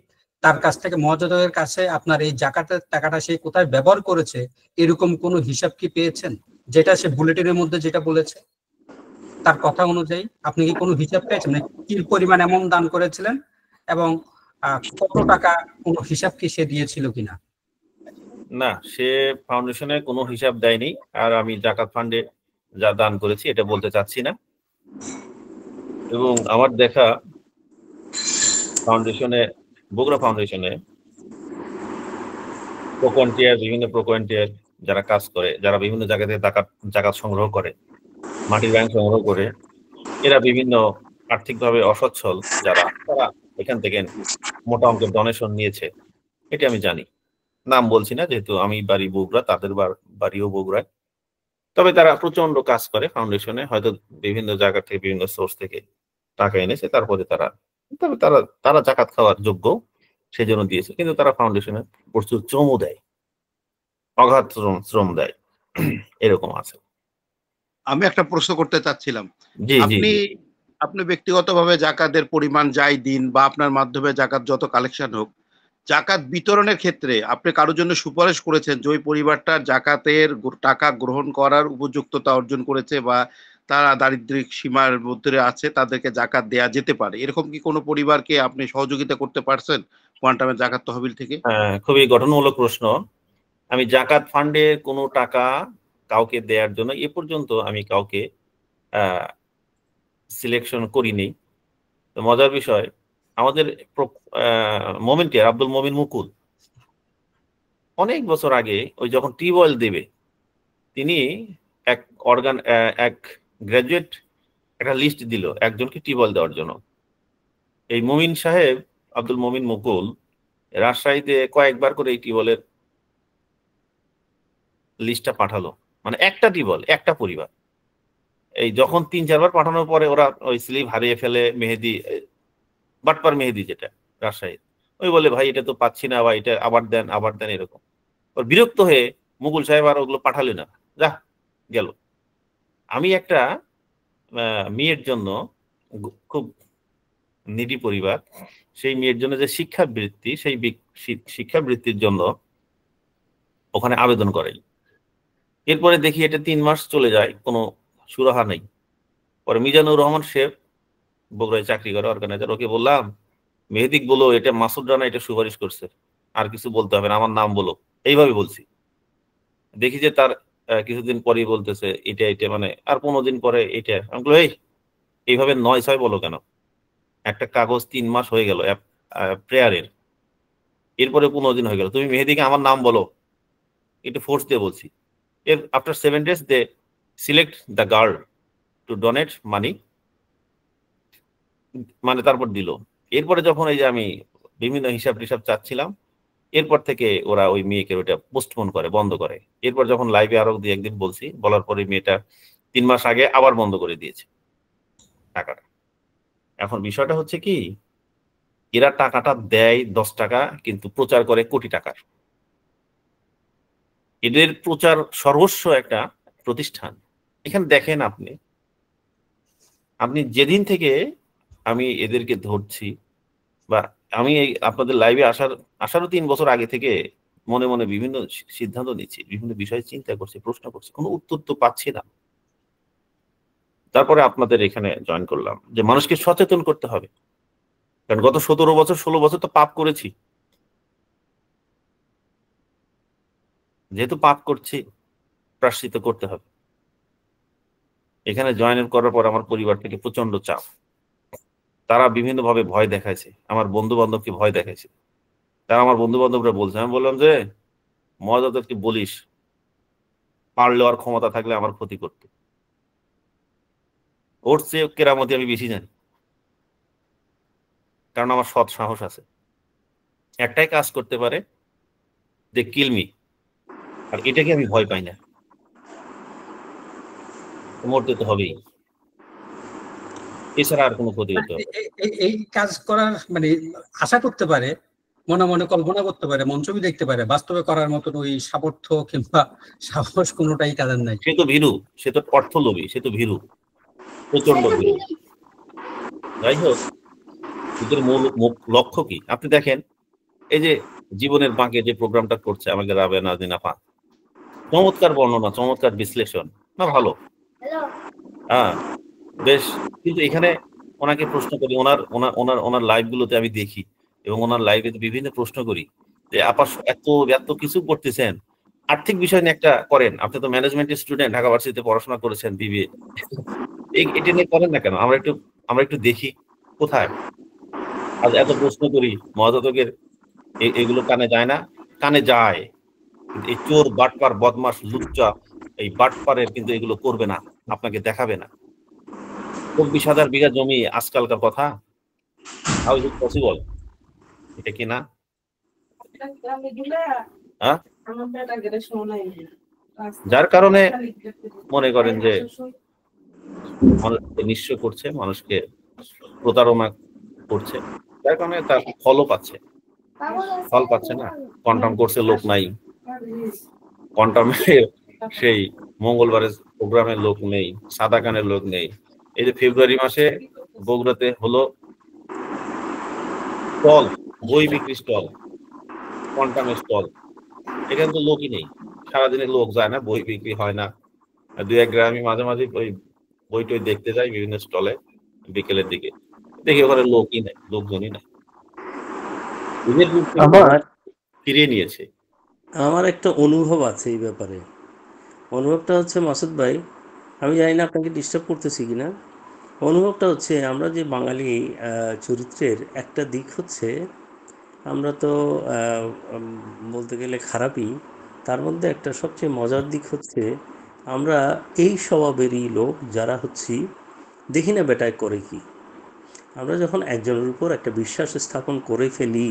তার কাছ থেকে, মহাজাতকের কাছে আপনার এই জাকাতের টাকাটা সে কোথায় ব্যবহার করেছে এরকম কোনো হিসাব কি পেয়েছেন? যেটা সে বুলেটিনের মধ্যে যেটা বলেছে তার কথা অনুযায়ী আপনি কি কোনো হিসাব পেয়েছেন? মানে কি পরিমাণ এমন দান করেছিলেন এবং কত টাকা, কোনো হিসাব কি সে দিয়েছিল কিনা? না, সে ফাউন্ডেশনে কোনো হিসাব দেয়নি, আর আমি জাকাত ফান্ডে যা দান করেছি এটা বলতে চাচ্ছি না। এবং আমার দেখা ফাউন্ডেশনে, বগুড়া ফাউন্ডেশনে প্রোকোয়েন্টিয়ার, বিভিন্ন প্রোকোয়েন্টিয়ার যারা কাজ করে, যারা বিভিন্ন জায়গা থেকে জাকাত সংগ্রহ করে, মাটির ব্যাংক সংগ্রহ করে, এরা বিভিন্ন আর্থিকভাবে অসচ্ছল যারা, তারা এখান থেকে মোটা অঙ্কের ডোনেশন নিয়েছে, এটা আমি জানি। নাম বলছি না, যেহেতু আমি বাড়ি বগুড়া, তাদের বাড়িও বগুড়ায়। তবে তারা প্রচন্ড কাজ করে ফাউন্ডেশনে, হয়তো বিভিন্ন জায়গা থেকে, বিভিন্ন সোর্স থেকে টাকা এনেছে, তারপরে তবে তারা জাকাত খাওয়ার যোগ্য, সেজন্য দিয়েছে। কিন্তু তারা ফাউন্ডেশনে প্রচুর শ্রমও দেয়, অগাধ শ্রম দেয়, এরকম আছে। আমি একটা প্রশ্ন করতে চাচ্ছিলাম, জি জি, আপনি ব্যক্তিগতভাবে জাকাতের পরিমাণ যাই দিন বা আপনার মাধ্যমে জাকাত যত কালেকশন হোক, জাকাত বিতরণের ক্ষেত্রে আপনি কারোর জন্য সুপারিশ করেছেন যে ওই পরিবারটা জাকাতের টাকা গ্রহণ করার উপযুক্ততা অর্জন করেছে বা তারা দারিদ্রিক সীমার মধ্যে আছে, তাদেরকে জাকাত দেয়া যেতে পারে, এরকম কি কোনো পরিবারকে আপনি সহযোগিতা করতে পারছেন কোয়ান্টামের জাকাত তহবিল থেকে? খুবই গঠনমূলক প্রশ্ন। আমি জাকাত ফান্ডে কোনো টাকা কাউকে দেওয়ার জন্য এ পর্যন্ত আমি কাউকে সিলেকশন করিনি। তো মজার বিষয়, আমাদের মোমেন্টের আব্দুল মমিন মুকুল অনেক বছর আগে ওই যখন টিউবওয়েল দেবে, তিনি এক এক গ্রাজুয়েট একটা লিস্ট দিল একজনকে টিউবওয়েল দেওয়ার জন্য। এই মমিন সাহেব আব্দুল মমিন মুকুল রাজশাহীতে কয়েকবার করে এই টিউবওয়েলের লিস্টটা পাঠালো, মানে একটা টিউবওয়েল একটা পরিবার। এই যখন 3-4 বার পাঠানোর পরে ওরা ওই স্লিপ হারিয়ে ফেলে, মেহেদি বাটপার মেহেদি যেটা রাজশাহী, ওই বলে ভাই এটা তো পাচ্ছি না, বা এটা আবার দেন এরকম। ওর বিরক্ত হয়ে মুকুল সাহেব আর ওগুলো পাঠালে না, যা গেল। আমি একটা মেয়ের জন্য, খুব নিডি পরিবার, সেই মেয়ের জন্য যে শিক্ষাবৃত্তি, সেই শিক্ষাবৃত্তির জন্য ওখানে আবেদন করাই। এরপরে দেখি এটা 3 মাস চলে যায়, কোনো সুরাহা নেই। পরে মিজানুর রহমান শেখ বগুড়ায় চাকরি করে অর্গানাইজার, ওকে বললাম মেহেদিক বলো এটা মাসুদ রানা এটা সুপারিশ করছে, আর কিছু বলতে হবে না, আমার নাম বলো, এইভাবে বলছি। দেখি যে তার কিছুদিন পরেই বলতেছে এটা মানে, আর 15 দিন পরে এটা। আমি বললাম এইভাবে 9-6 বলো কেন? একটা কাগজ 3 মাস হয়ে গেল প্রেয়ারের, এরপরে 15 দিন হয়ে গেল, তুমি মেহেদিকে আমার নাম বলো, এটা ফোর্স দিয়ে বলছি। After 7 days they select the girl to donate money, মানে তারপর দিল। এরপরে যখন এই যে আমি বিভিন্ন হিসাব টিসাব চাচ্ছিলাম, এরপর থেকে ওরা ওই মেয়েকে ওইটা পোস্টপোন করে, বন্ধ করে। এরপর যখন লাইভে আরো 2-1 দিন বলছি, বলার পরে মেয়েটা 3 মাস আগে আবার বন্ধ করে দিয়েছে টাকাটা। এখন বিষয়টা হচ্ছে কি, এরা টাকাটা দেয় 10 টাকা, কিন্তু প্রচার করে কোটি টাকার। এদের প্রচার সর্বস্ব একটা প্রতিষ্ঠান। এখানে দেখেন আপনি যেদিন থেকে আমি এদেরকে ধরছি, বা আমি আপনাদের লাইভে আসারও 3 বছর আগে থেকে মনে মনে বিভিন্ন সিদ্ধান্ত নিচ্ছি, বিভিন্ন বিষয়ে চিন্তা করছি, প্রশ্ন করছি, কোনো উত্তর তো পাচ্ছি না। তারপরে আপনাদের এখানে জয়েন করলাম যে মানুষকে সচেতন করতে হবে, কারণ গত 17 বছর 16 বছর তো পাপ করেছি। যেহেতু পাপ করছি, প্রায়শ্চিত্ত করতে হবে। এখানে জয়েন করার পর আমার পরিবার থেকে প্রচন্ড চাপ, তারা বিভিন্নভাবে ভয় দেখাইছে, আমার বন্ধু বান্ধবকে ভয় দেখাইছে। তারা আমার বন্ধু বান্ধবরা বলছে, আমি বললাম যে মহাজাতকে বলিস, পারলে আর ক্ষমতা থাকলে আমার ক্ষতি করতে, ওর চেয়ে কেরামতি আমি বেশি জানি, কারণ আমার সৎ সাহস আছে। একটাই কাজ করতে পারে, যে কিল মি, আর এটাকে আমি ভয় পাই না, মরতে তো হবেই, এছাড়া আর কোনো ক্ষতি হতে হবে। এই কাজ করার মানে আশা করতে পারে, মনে মনে কল্পনা করতে পারে, মঞ্চবি দেখতে পারে, বাস্তবে করার মতন ওই সামর্থ্য কিংবা সাহস কোনোটাই তাদের নাই। সে তো ভীরু, সে তো অর্থলোভী, সে তো ভীরু, প্রচন্ড ভীরু। যাই হোক, এদের মূল লক্ষ্য কি আপনি দেখেন, এই যে জীবনের বাঁকে যে প্রোগ্রামটা করছে আমাদের রাবেয়া নাজনীন আপা, চমৎকার বর্ণনা, চমৎকার বিশ্লেষণ, না ভালো, হ্যাঁ বেশ। কিন্তু এখানে ওনাকে প্রশ্ন করি, ওনার লাইভ গুলোতে আমি দেখি, এবং ওনার লাইভে বিভিন্ন প্রশ্ন করি যে আপা এত এত কিছু করতেছেন, আর্থিক বিষয় নিয়ে একটা করেন, আপনি তো ম্যানেজমেন্টের স্টুডেন্ট, ঢাকা ভার্সিটিতে পড়াশোনা করেছেন, বিবিএ, এটা নিয়ে করেন না কেন? আমরা একটু দেখি কোথায়। আজ এত প্রশ্ন করি, মহাজাতকের এগুলো কানে যায় না? কানে যায়, কিন্তু এই চোর বাটপার বদমাস লুচ্চা, এই বাটপারের কিন্তু এগুলো করবে না, আপনাকে দেখাবে না। 24,000 বিঘা জমি আজকালকার কথা, হাউ ইজ ইট পসিবল? এটা কি না? হ্যাঁ, যার কারণে মনে করেন যে মানুষকে নিঃস্ব করছে, মানুষকে প্রতারণা করছে, যার কারণে তার ফল পাচ্ছে না। কোয়ান্টাম কোর্সে লোক নাই, কোয়ান্টামের সেই মঙ্গলবারের প্রোগ্রামের লোক নেই, সাদা কানের লোক নেই। এই যে ফেব্রুয়ারি মাসে বগুড়াতে হলো স্টল, বই বিক্রি স্টল, কোয়ান্টামের স্টল, এখানে তো লোকই নেই, সারাদিনে লোক যায় না, বই বিক্রি হয় না। 2-1 গ্রামে মাঝে মাঝে ওই বই টই দেখতে যাই বিভিন্ন স্টলে বিকেলের দিকে, দেখি ওখানে লোকই নাই, লোকজনই নাই, ফিরিয়ে নিয়েছে। আমার একটা অনুভব আছে এই ব্যাপারে। অনুভবটা হচ্ছে মাসুদ ভাই, আমি জানি না আপনাকে ডিস্টার্ব করতেছি কিনা। অনুভবটা হচ্ছে আমরা যে বাঙালি চরিত্রের একটা দিক হচ্ছে আমরা তো বলতে গেলে খারাপই, তার মধ্যে একটা সবচেয়ে মজার দিক হচ্ছে আমরা এই স্বভাবেরই লোক যারা হচ্ছি দেখি না বেটায় করে কি। আমরা যখন একজনের উপর একটা বিশ্বাস স্থাপন করে ফেলি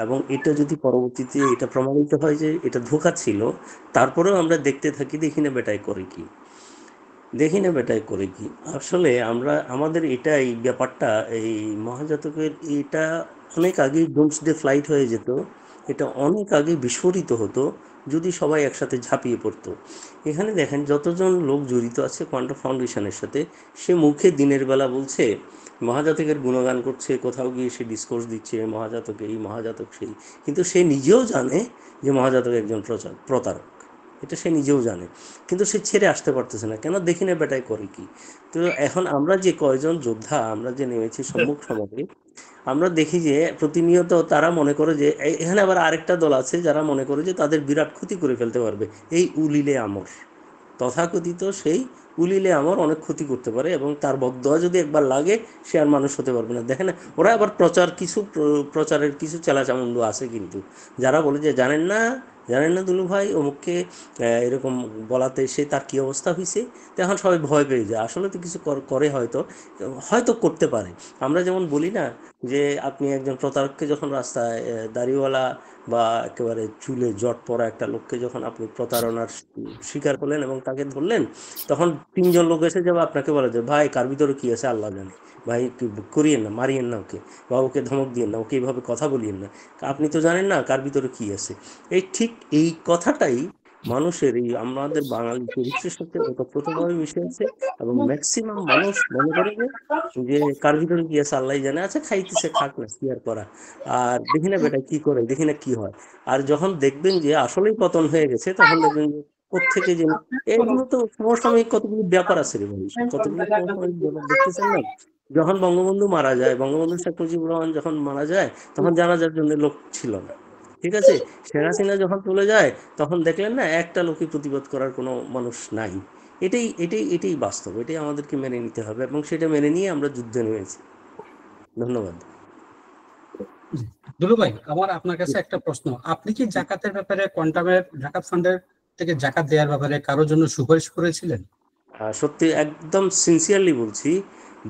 এবং এটা যদি পরবর্তীতে এটা প্রমাণিত হয় যে এটা ধোঁকা ছিল, তারপরেও আমরা দেখতে থাকি দেখি না বেটায় করে কি, দেখি না বেটায় করে কি। আসলে আমরা আমাদের এটাই ব্যাপারটা, এই মহাজাতকের এটা অনেক আগেই ডোমসডে ফ্লাইট হয়ে যেত, এটা অনেক আগে বিস্ফোরিত হতো যদি সবাই একসাথে ঝাঁপিয়ে পড়তো। এখানে দেখেন যতজন লোক জড়িত আছে কোয়ান্টাম ফাউন্ডেশনের সাথে, সে মুখে দিনের বেলা বলছে মহাজাতকের গুণগান করছে, কোথাও গিয়ে সে ডিসকোর্স দিচ্ছে মহাজাতক এই মহাজাতক সেই, কিন্তু সে নিজেও জানে যে মহাজাতক একজন প্রতারক, এটা সে নিজেও জানে, কিন্তু সে ছেড়ে আসতে পারতেছে না। কেন? দেখি না বেটায় করে কি। তো এখন আমরা যে কয়জন যোদ্ধা আমরা যে নেমেছি সম্মুখ সমরে, আমরা দেখি যে প্রতিনিয়ত তারা মনে করে যে এখানে আবার আরেকটা দল আছে যারা মনে করে যে তাদের বিরাট ক্ষতি করে ফেলতে পারবে। এই উলিলে আমর, তথাকথিত সেই উলিলে আমার অনেক ক্ষতি করতে পারে এবং তার বদদোয়া যদি একবার লাগে সে আর মানুষ হতে পারবে না। দেখেন ওরা আবার প্রচারের কিছু চেলাচামুন্ডু আছে কিন্তু, যারা বলে যে জানেন না, জানেন না দুলু ভাই অমুককে এরকম বলাতে সে তার কি অবস্থা হয়েছে। তো এখন সবাই ভয় পেয়ে যায়, আসলে তো কিছু করে হয়তো, হয়তো করতে পারে। আমরা যেমন বলি না যে আপনি একজন প্রতারককে যখন রাস্তায় দাড়িওয়ালা বা একেবারে চুলে জট পড়া একটা লোককে যখন আপনি প্রতারণার শিকার করলেন এবং তাকে ধরলেন, তখন তিনজন লোক এসে যাবে আপনাকে বলে যে ভাই কার ভিতরে কি আছে আল্লাহ জানে, ভাই করিয়েন না, মারিয়েন না ওকে, বা ওকে ধমক দিয়েন না, ওকে এইভাবে কথা বলিয়েন না, আপনি তো জানেন না কার ভিতরে কি আছে। এই ঠিক এই কথাটাই মানুষের এই আমাদের বাঙালি চরিত্রের সাথে ওতপ্রোতভাবে মিশে আছে এবং ম্যাক্সিমাম মানুষ মনে করে যে যে কার ভিতরে কি আছে আল্লাহ জানে, আছে খাইতেছে খাক না কি আর করা, আর দেখি না বেটা কি করে, দেখি না কি হয়। আর যখন দেখবেন যে আসলেই পতন হয়ে গেছে তখন দেখবেন যে কোত্থেকে যে এগুলো তো সমসাময়িক কতগুলো ব্যাপার আছে রে ভাই, কতগুলো সমসাময়িক ব্যাপার দেখতেছেন না। যখন বঙ্গবন্ধু মারা যায়, বঙ্গবন্ধু শেখ মুজিবুর রহমান যখন মারা যায় তখন জানাজার জন্য লোক ছিল না, ঠিক আছে। শেখ হাসিনা যখন চলে যায় তখন দেখলেন না একটা লোকই প্রতিবাদ করার কোনো মানুষ নাই। এটাই বাস্তব, এটাই আমাদেরকে মেনে নিতে হবে এবং সেটা মেনে নিয়ে আমরা যুদ্ধে নেমেছি। ধন্যবাদ। দুলু ভাই, আমার আপনার কাছে একটা প্রশ্ন, আপনি কি জাকাতের ব্যাপারে কোয়ান্টামের জাকাত ফান্ডের থেকে জাকাত দেওয়ার ব্যাপারে কারোর জন্য সুপারিশ করেছিলেন? সত্যি একদম সিনসিয়ারলি বলছি,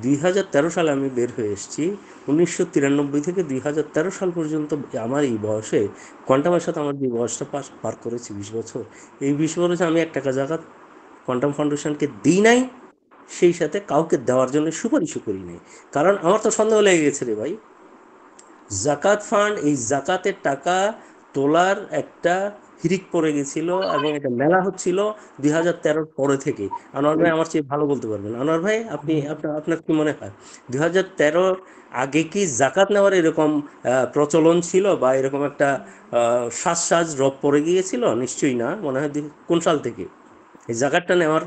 2013 সালে আমি বের হয়ে এসেছি। 1993 থেকে 2013 সাল পর্যন্ত আমার এই বয়সে, কোয়ান্টামের সাথে আমার যে বয়সটা পার করেছি 20 বছর, এই 20 বছরে আমি 1 টাকা জাকাত কোয়ান্টাম ফাউন্ডেশনকে দিই নাই, সেই সাথে কাউকে দেওয়ার জন্য সুপারিশও করি নাই। কারণ আমার তো সন্দেহ লেগে গেছে রে ভাই, জাকাত ফান্ড এই জাকাতের টাকা তোলার একটা হিরিক পড়ে গেছিল এবং এটা মেলা হচ্ছিল 2013 পরে থেকে। আনোয়ার ভাই আমার চেয়ে ভালো বলতে পারবেন। আনোয়ার ভাই আপনি আপনার কি মনে হয় 2013 আগে কি জাকাত নেওয়ার এরকম প্রচলন ছিল বা এরকম একটা সাজ রব পড়ে গিয়েছিল? নিশ্চয়ই না, মনে হয় কোন সাল থেকে এই জাকাতটা নেওয়ার?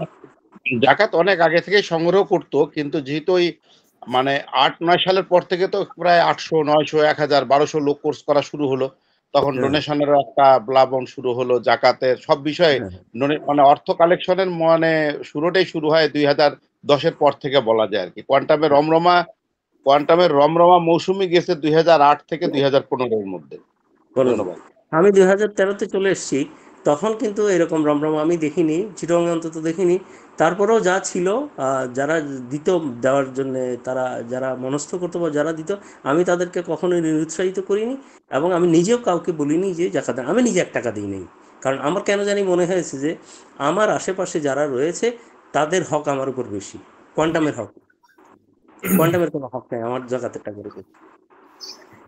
জাকাত অনেক আগে থেকে সংগ্রহ করতো, কিন্তু যেহেতু ওই মানে 8-9 সালের পর থেকে তো প্রায় 800, 900, 1000, 1200 লোক কোর্স করা শুরু হলো, তখন হ্যাঁ, ডোনেশনের একটা প্লাবন শুরু হলো, জাকাতের সব বিষয়ে হ্যাঁ, মানে অর্থ কালেকশনের মানে শুরুটাই শুরু হয় 2010-এর পর থেকে বলা যায় আর কি। কোয়ান্টামের রমরমা মৌসুমি গেছে 2008 থেকে 2015-এর মধ্যে। বলুন। ধন্যবাদ। আমি 2013-তে চলে এসেছি, তখন কিন্তু এরকম রমরমা আমি দেখিনি, চিটং অন্তত দেখিনি। তারপরেও যা ছিল, যারা দিত দেওয়ার জন্যে, তারা যারা মনস্থ করতো বা যারা দিত, আমি তাদেরকে কখনোই নিরুৎসাহিত করিনি এবং আমি নিজেও কাউকে বলিনি যে জাকাত দেন। আমি নিজে 1 টাকা দিই নেই, কারণ আমার কেন জানি মনে হয়েছে যে আমার আশেপাশে যারা রয়েছে তাদের হক আমার উপর বেশি, কোয়ান্টামের হক, কোয়ান্টামের কোনো হক নেই আমার জাকাতের টাকার উপর।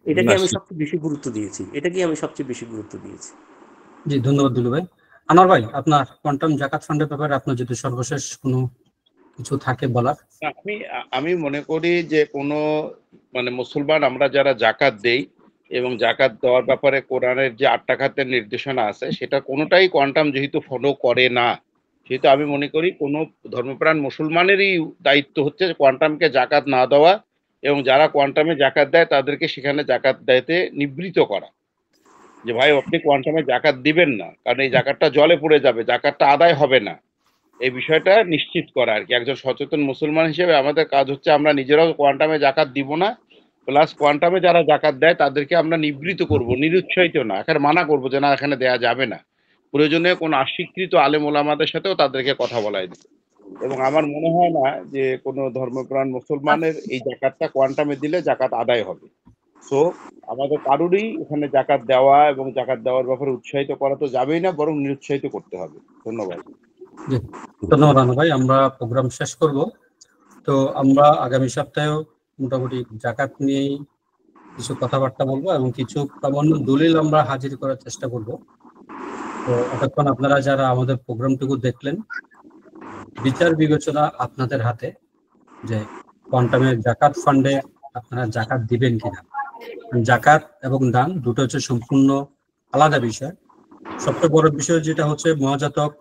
এটাকে আমি সবচেয়ে বেশি গুরুত্ব দিয়েছি, এটাকে আমি সবচেয়ে বেশি গুরুত্ব দিয়েছি। জি, ধন্যবাদ দুলু ভাই। আনোয়ার ভাই, আপনার কোয়ান্টাম জাকাত ফান্ডের ব্যাপারে আপনার যদি সর্বশেষ কোনো কিছু থাকে বলার। আমি আমি মনে করি যে কোনো মানে মুসলমান আমরা যারা জাকাত দেই এবং জাকাত দেওয়ার ব্যাপারে কোরআনের যে 8 টাকাতের নির্দেশনা আছে সেটা কোনোটাই কোয়ান্টাম যেহেতু ফলো করে না, সেহেতু আমি মনে করি কোনো ধর্মপ্রাণ মুসলমানেরই দায়িত্ব হচ্ছে কোয়ান্টামকে জাকাত না দেওয়া এবং যারা কোয়ান্টামে জাকাত দেয় তাদেরকে সেখানে জাকাত দিতে নিবৃত্ত করা, যে ভাই আপনি কোয়ান্টামে জাকাত দিবেন না, কারণ এই জাকাতটা জলে পড়ে যাবে, জাকাতটা আদায় হবে না। এই বিষয়টা নিশ্চিত করা আর কি। একজন সচেতন মুসলমান হিসেবে আমাদের কাজ হচ্ছে আমরা নিজেরাও কোয়ান্টামে জাকাত দিব না, প্লাস কোয়ান্টামে যারা জাকাত দেয় তাদেরকে আমরা নিবৃত করব, নিরুৎসাহিত না, এখানে মানা করব যে না এখানে দেয়া যাবে না। প্রয়োজনে কোন অস্বীকৃত আলেম ওলামাদের সাথেও তাদেরকে কথা বলাই দিবে। এবং আমার মনে হয় না যে কোনো ধর্মপ্রাণ মুসলমানের এই জাকাতটা কোয়ান্টামে দিলে জাকাত আদায় হবে। তো আমাদের কারোরই এখানে জাকাত দেওয়া এবং জাকাত দেওয়ার ব্যাপারে উৎসাহিত করা তো যাবেই না, বরং নিরুৎসাহিত করতে হবে। ধন্যবাদ। জি, ধন্যবাদ রানা ভাই। আমরা প্রোগ্রাম শেষ করব। তো আমরা আগামী সপ্তাহেও মোটামুটি জাকাত নিয়ে কিছু কথাবার্তা বলবো এবং কিছু প্রামাণ্য দলিল আমরা হাজির করার চেষ্টা করব। তো এতক্ষণ আপনারা যারা আমাদের প্রোগ্রামটুকু দেখলেন, বিচার বিবেচনা আপনাদের হাতে যে কোয়ান্টামের জাকাত ফান্ডে আপনারা জাকাত দিবেন কিনা। জাকাত এবং দান দুটো হচ্ছে সম্পূর্ণ আলাদা বিষয়। সবচেয়ে বড় বিষয় যেটা হচ্ছে মহাজাতক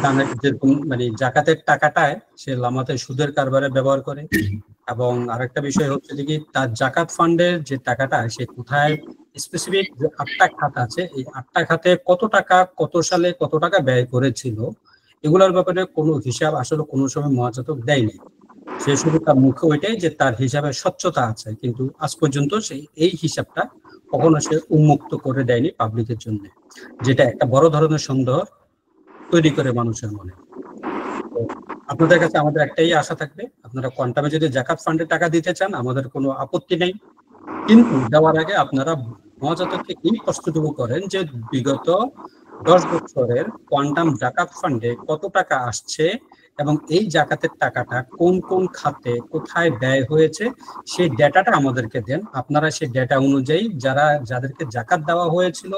দানের যেরকম মানে জাকাতের টাকাটায় সে লামাতে সুদের কারবারে ব্যবহার করে, এবং আরেকটা বিষয় হচ্ছে যে কি তার জাকাত ফান্ডের যে টাকাটা সে কোথায় স্পেসিফিক যে 8টা খাত আছে, এই 8টা খাতে কত টাকা কত সালে কত টাকা ব্যয় করেছিল, এগুলোর ব্যাপারে কোনো হিসাব আসলে কোনো সময় মহাজাতক দেয়নি। সে শুধু তার মুখে ওইটাই যে তার হিসাবে স্বচ্ছতা আছে, কিন্তু আজ পর্যন্ত সেই এই হিসাবটা কখনো সে উন্মুক্ত করে দেয়নি পাবলিকের জন্য, যেটা একটা বড় ধরনের সন্দেহ তৈরি করে মানুষের মনে। আপনাদের কাছে আমাদের একটাই আশা থাকবে, আপনারা কোয়ান্টামে যদি জাকাত ফান্ডে টাকা দিতে চান আমাদের কোনো আপত্তি নেই, কিন্তু দেওয়ার আগে আপনারা মহাজাতককে এই প্রশ্নটুকু করেন যে বিগত 10 বছরের কোয়ান্টাম জাকাত ফান্ডে কত টাকা আসছে এবং এই জাকাতের টাকাটা কোন কোন খাতে কোথায় ব্যয় হয়েছে সেই ডেটাটা আমাদেরকে দেন। আপনারা সেই ডেটা অনুযায়ী যাদেরকে জাকাত দেওয়া হয়েছিল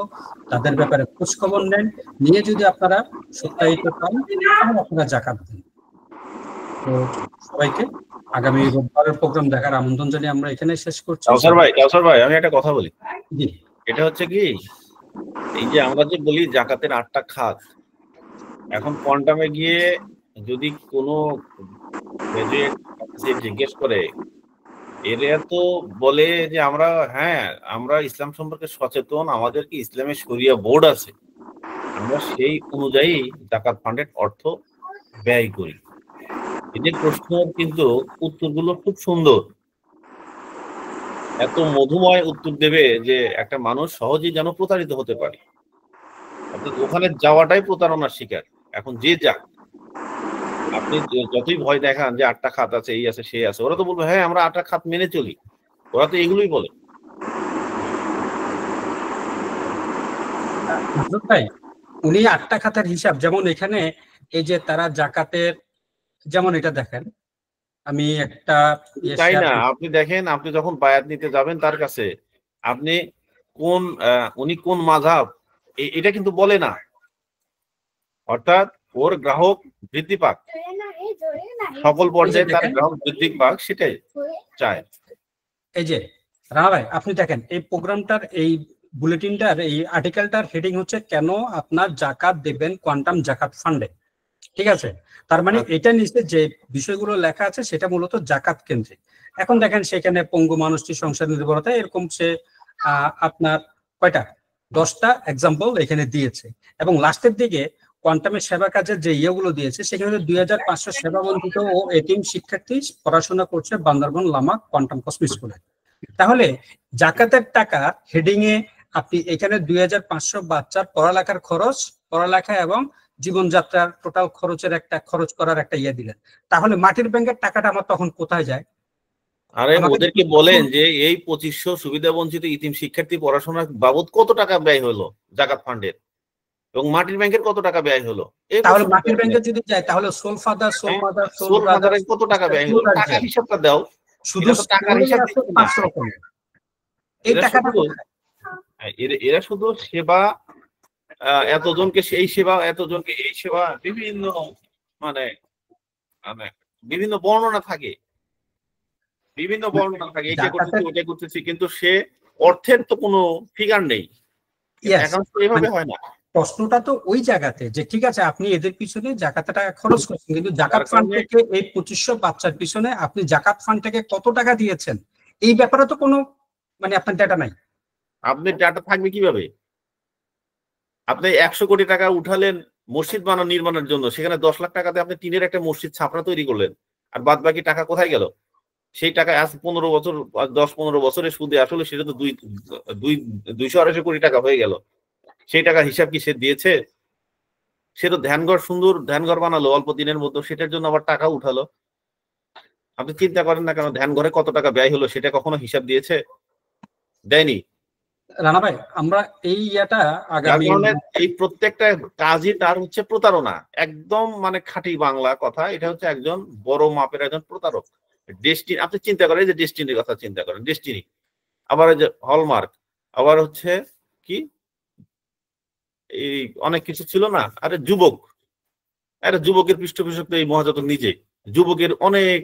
তাদের ব্যাপারে খোঁজ খবর নেন, নিয়ে যদি আপনারা সত্যায়িত পান তাহলে আপনারা জাকাত দেন। তো সবাইকে আগামী রোববারের প্রোগ্রাম দেখার আমন্ত্রণ জানিয়ে আমরা এখানে শেষ করছি। কাউসার ভাই আমি একটা কথা বলি। জি, এটা হচ্ছে কি, এই যে আমরা যে বলি জাকাতের 8টা খাত, এখন কোয়ান্টামে গিয়ে যদি কোনো গ্রাজুয়েট জিজ্ঞেস করে, এরা তো বলে যে আমরা ইসলাম সম্পর্কে সচেতন, আমাদের কি ইসলামের শরিয়া বোর্ড আছে, আমরা সেই অনুযায়ী জাকাত ফান্ডের অর্থ ব্যয় করি। এদের প্রশ্ন কিন্তু উত্তরগুলো খুব সুন্দর, এত মধুময় উত্তর দেবে যে একটা মানুষ সহজেই যেন প্রতারিত হতে পারে। অর্থাৎ ওখানে যাওয়াটাই প্রতারণার শিকার। এখন যে যাক, আপনি যতই ভয় দেখান যে 8টা খাত আছে, এই আছে সেই আছে, ওরা তো বলবে হ্যাঁ আমরা 8টা খাত মেনে চলি, ওরা তো এগুলোই বলে। ভাই উনি 8টা খাতের হিসাব, যেমন এখানে এই যে তারা জাকাতের, যেমন এটা দেখেন আমি একটা তাই না, আপনি দেখেন, আপনি যখন বায়াত নিতে যাবেন তার কাছে, আপনি উনি কোন মাযহাব এটা কিন্তু বলে না। অর্থাৎ ওর গ্রাহক বৃদ্ধি পাক, সকল পর্যায়ে তার গ্রাহক বৃদ্ধি পাক, সেটাই চায়। এই যে রানা ভাই আপনি দেখেন এই প্রোগ্রামটার এই বুলেটিনটার এই আর্টিকেলটার হেডিং হচ্ছে কেন আপনার জাকাত দেবেন কোয়ান্টাম জাকাত ফান্ডে। ঠিক আছে, তার মানে এটা নিচে যে বিষয়গুলো লেখা আছে সেটা মূলত জাকাত কেন্দ্রিক। এখন দেখেন সেখানে পঙ্গু মানুষটির সংসার নির্ভরতা এরকম সে আপনার কয়টা 10টা এক্সাম্পল এখানে দিয়েছে, এবং লাস্টের দিকে কোয়ান্টামের সেবা কাজের যে ইয়েগুলো দিয়েছে সেখানে 2500 সেবা বঞ্চিত ও এটিএম শিক্ষার্থী পড়াশোনা করছে বান্দরবন লামা কোয়ান্টাম কসমিক স্কুলে। তাহলে জাকাতের টাকা হেডিং এ আপনি এখানে 2500 বাচ্চার পড়ালেখার খরচ, পড়ালেখা এবং জীবনযাত্রার টোটাল খরচের একটা খরচ করার একটা ইয়ে দিলেন, তাহলে মাটির ব্যাংকের টাকাটা আমার তখন কোথায় যায়? আরে ওদেরকে বলেন যে এই 2500 সুবিধা বঞ্চিত ইতিম শিক্ষার্থী পড়াশোনার বাবদ কত টাকা ব্যয় হলো জাকাত ফান্ডের, এবং মাটির ব্যাংকের কত টাকা ব্যয় হলো। তাহলে মাটির ব্যাংকে যদি যায় তাহলে sole father sole mother sole brother কত টাকা ব্যয় হলো, টাকা হিসাবটা দাও। শুধু টাকার হিসাব 5 রকম। এই টাকাটা এরা শুধু সেবা, এতজনকে সেই সেবা, এতজনকে এই সেবা, বিভিন্ন মানে বিভিন্ন বর্ণনা থাকে, এটা করতেছি ওটা করতেছি, কিন্তু সে অর্থের তো কোনো ফিগার নেই। এভাবে হয় না। প্রশ্নটা তো ওই জায়গাতে যে ঠিক আছে আপনি এদের পিছনে জাকাত টাকা খরচ করছেন, কিন্তু জাকাত ফান্ড থেকে এই 2500 বাচ্চার পিছনে আপনি জাকাত ফান্ড থেকে কত টাকা দিয়েছেন এই ব্যাপারে তো কোনো মানে আপনার ডেটা নাই। আপনি ডাটা থাকবে কিভাবে? আপনি 100 কোটি টাকা উঠালেন মসজিদ নির্মাণের জন্য, সেখানে 10 লাখ টাকাতে আপনি টিনের একটা মসজিদ ছাপড়া তৈরি করলেন, আর বাদ বাকি টাকা কোথায় গেল? সেই টাকা আজ 15 বছর 10-15 বছরের সুদে আসলে সেটা তো 200-250 কোটি টাকা হয়ে গেল। সেই টাকার হিসাব কি সে দিয়েছে? সে তো ধ্যানঘর, সুন্দর ধ্যানঘর বানালো অল্প দিনের মধ্যে, সেটার জন্য আবার টাকা উঠালো। আপনি চিন্তা করেন না কেন ধ্যানঘরে কত টাকা ব্যয় হলো, সেটা কখনো হিসাব দিয়েছে? দেয়নি। রানা ভাই, আমরা এই ইয়াটা আগামী এই প্রত্যেকটা কাজই তার হচ্ছে প্রতারণা, একদম মানে খাঁটি বাংলা কথা, এটা হচ্ছে একজন বড় মাপের একজন প্রতারক। ডেস্টিনি, আপনি চিন্তা করেন যে ডেস্টিনির কথা চিন্তা করেন, ডেস্টিনি, আবার যে হলমার্ক, আবার হচ্ছে কি এই অনেক কিছু ছিল না, আরে যুবক, আরে যুবকের পৃষ্ঠপোষক তো এই মহাজাতক নিজে, যুবকের অনেক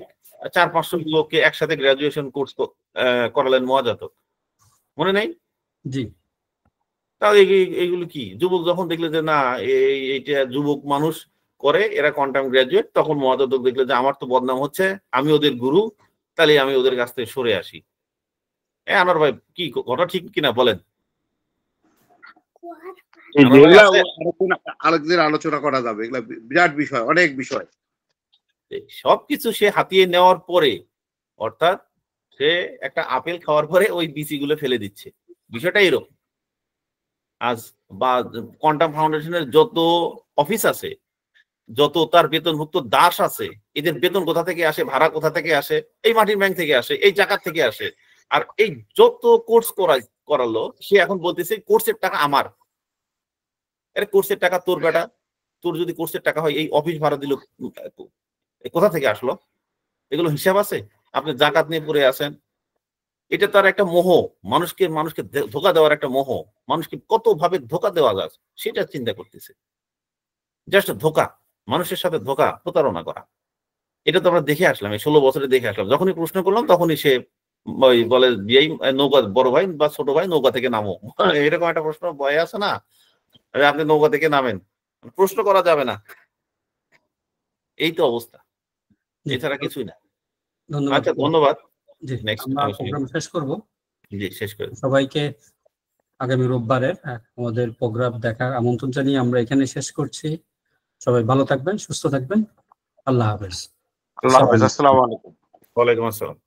400-500 লোককে একসাথে গ্রাজুয়েশন কোর্স করালেন মহাজাতক, মনে নেই? জি। তাহলে এইগুলো কি? যুবক যখন দেখলে যে না এইটা যুবক মানুষ করে, এরা কোয়ান্টাম গ্রাজুয়েট, তখন মহাজাতক দেখলে যে আমার তো বদনাম হচ্ছে, আমি ওদের গুরু, তাহলে আমি ওদের কাছ থেকে সরে আসি। আনোয়ার ভাই, কি কথা ঠিক কিনা বলেন? আরেকদিন আলোচনা করা যাবে, এগুলা বিরাট বিষয়, অনেক বিষয়। সবকিছু সে হাতিয়ে নেওয়ার পরে, অর্থাৎ সে একটা আপেল খাওয়ার পরে ওই বিচি গুলো ফেলে দিচ্ছে, বিষয়টা এরকম। আজ বা কোয়ান্টাম ফাউন্ডেশনের যত অফিস আছে, যত তার বেতনভুক্ত দাস আছে, এদের বেতন কোথা থেকে আসে, ভাড়া কোথা থেকে আসে? এই মাটির ব্যাংক থেকে আসে, এই জায়গা থেকে আসে। আর এই যত কোর্স করালো, সে এখন বলতেছে কোর্সের টাকা আমার। আরে কোর্সের টাকা তোর বেটা, তোর যদি কোর্সের টাকা হয় এই অফিস ভাড়া দিল কোথা থেকে আসলো? এগুলো হিসাব আছে? আপনি জাকাত নিয়ে পড়ে আছেন, এটা তার একটা মোহ, মানুষকে ধোকা দেওয়ার একটা মোহ, মানুষকে কত ভাবে ধোকা দেওয়া যায় সেটা চিন্তা করতেছে। জাস্ট ধোকা, মানুষের সাথে ধোকা, প্রতারণা করা, এটা তো আমরা দেখে আসলাম, এই 16 বছরে দেখে আসলাম। যখনই প্রশ্ন করলাম তখনই সে বলে বিয়ে নৌকা, বড় ভাই বা ছোট ভাই নৌকা থেকে নামো, এরকম একটা প্রশ্ন ভয় আছে না? আপনি নৌকা থেকে নামেন, প্রশ্ন করা যাবে না, এই তো অবস্থা, এছাড়া কিছুই না। আচ্ছা, ধন্যবাদ। প্রোগ্রাম শেষ করব। জি, শেষ করে সবাইকে আগামী রোববারের আমাদের প্রোগ্রাম দেখার আমন্ত্রণ জানিয়ে আমরা এখানে শেষ করছি। সবাই ভালো থাকবেন, সুস্থ থাকবেন। আল্লাহ হাফেজ। আল্লাহ হাফেজ। আসসালামু আলাইকুম। ওয়ালাইকুম আসসালাম।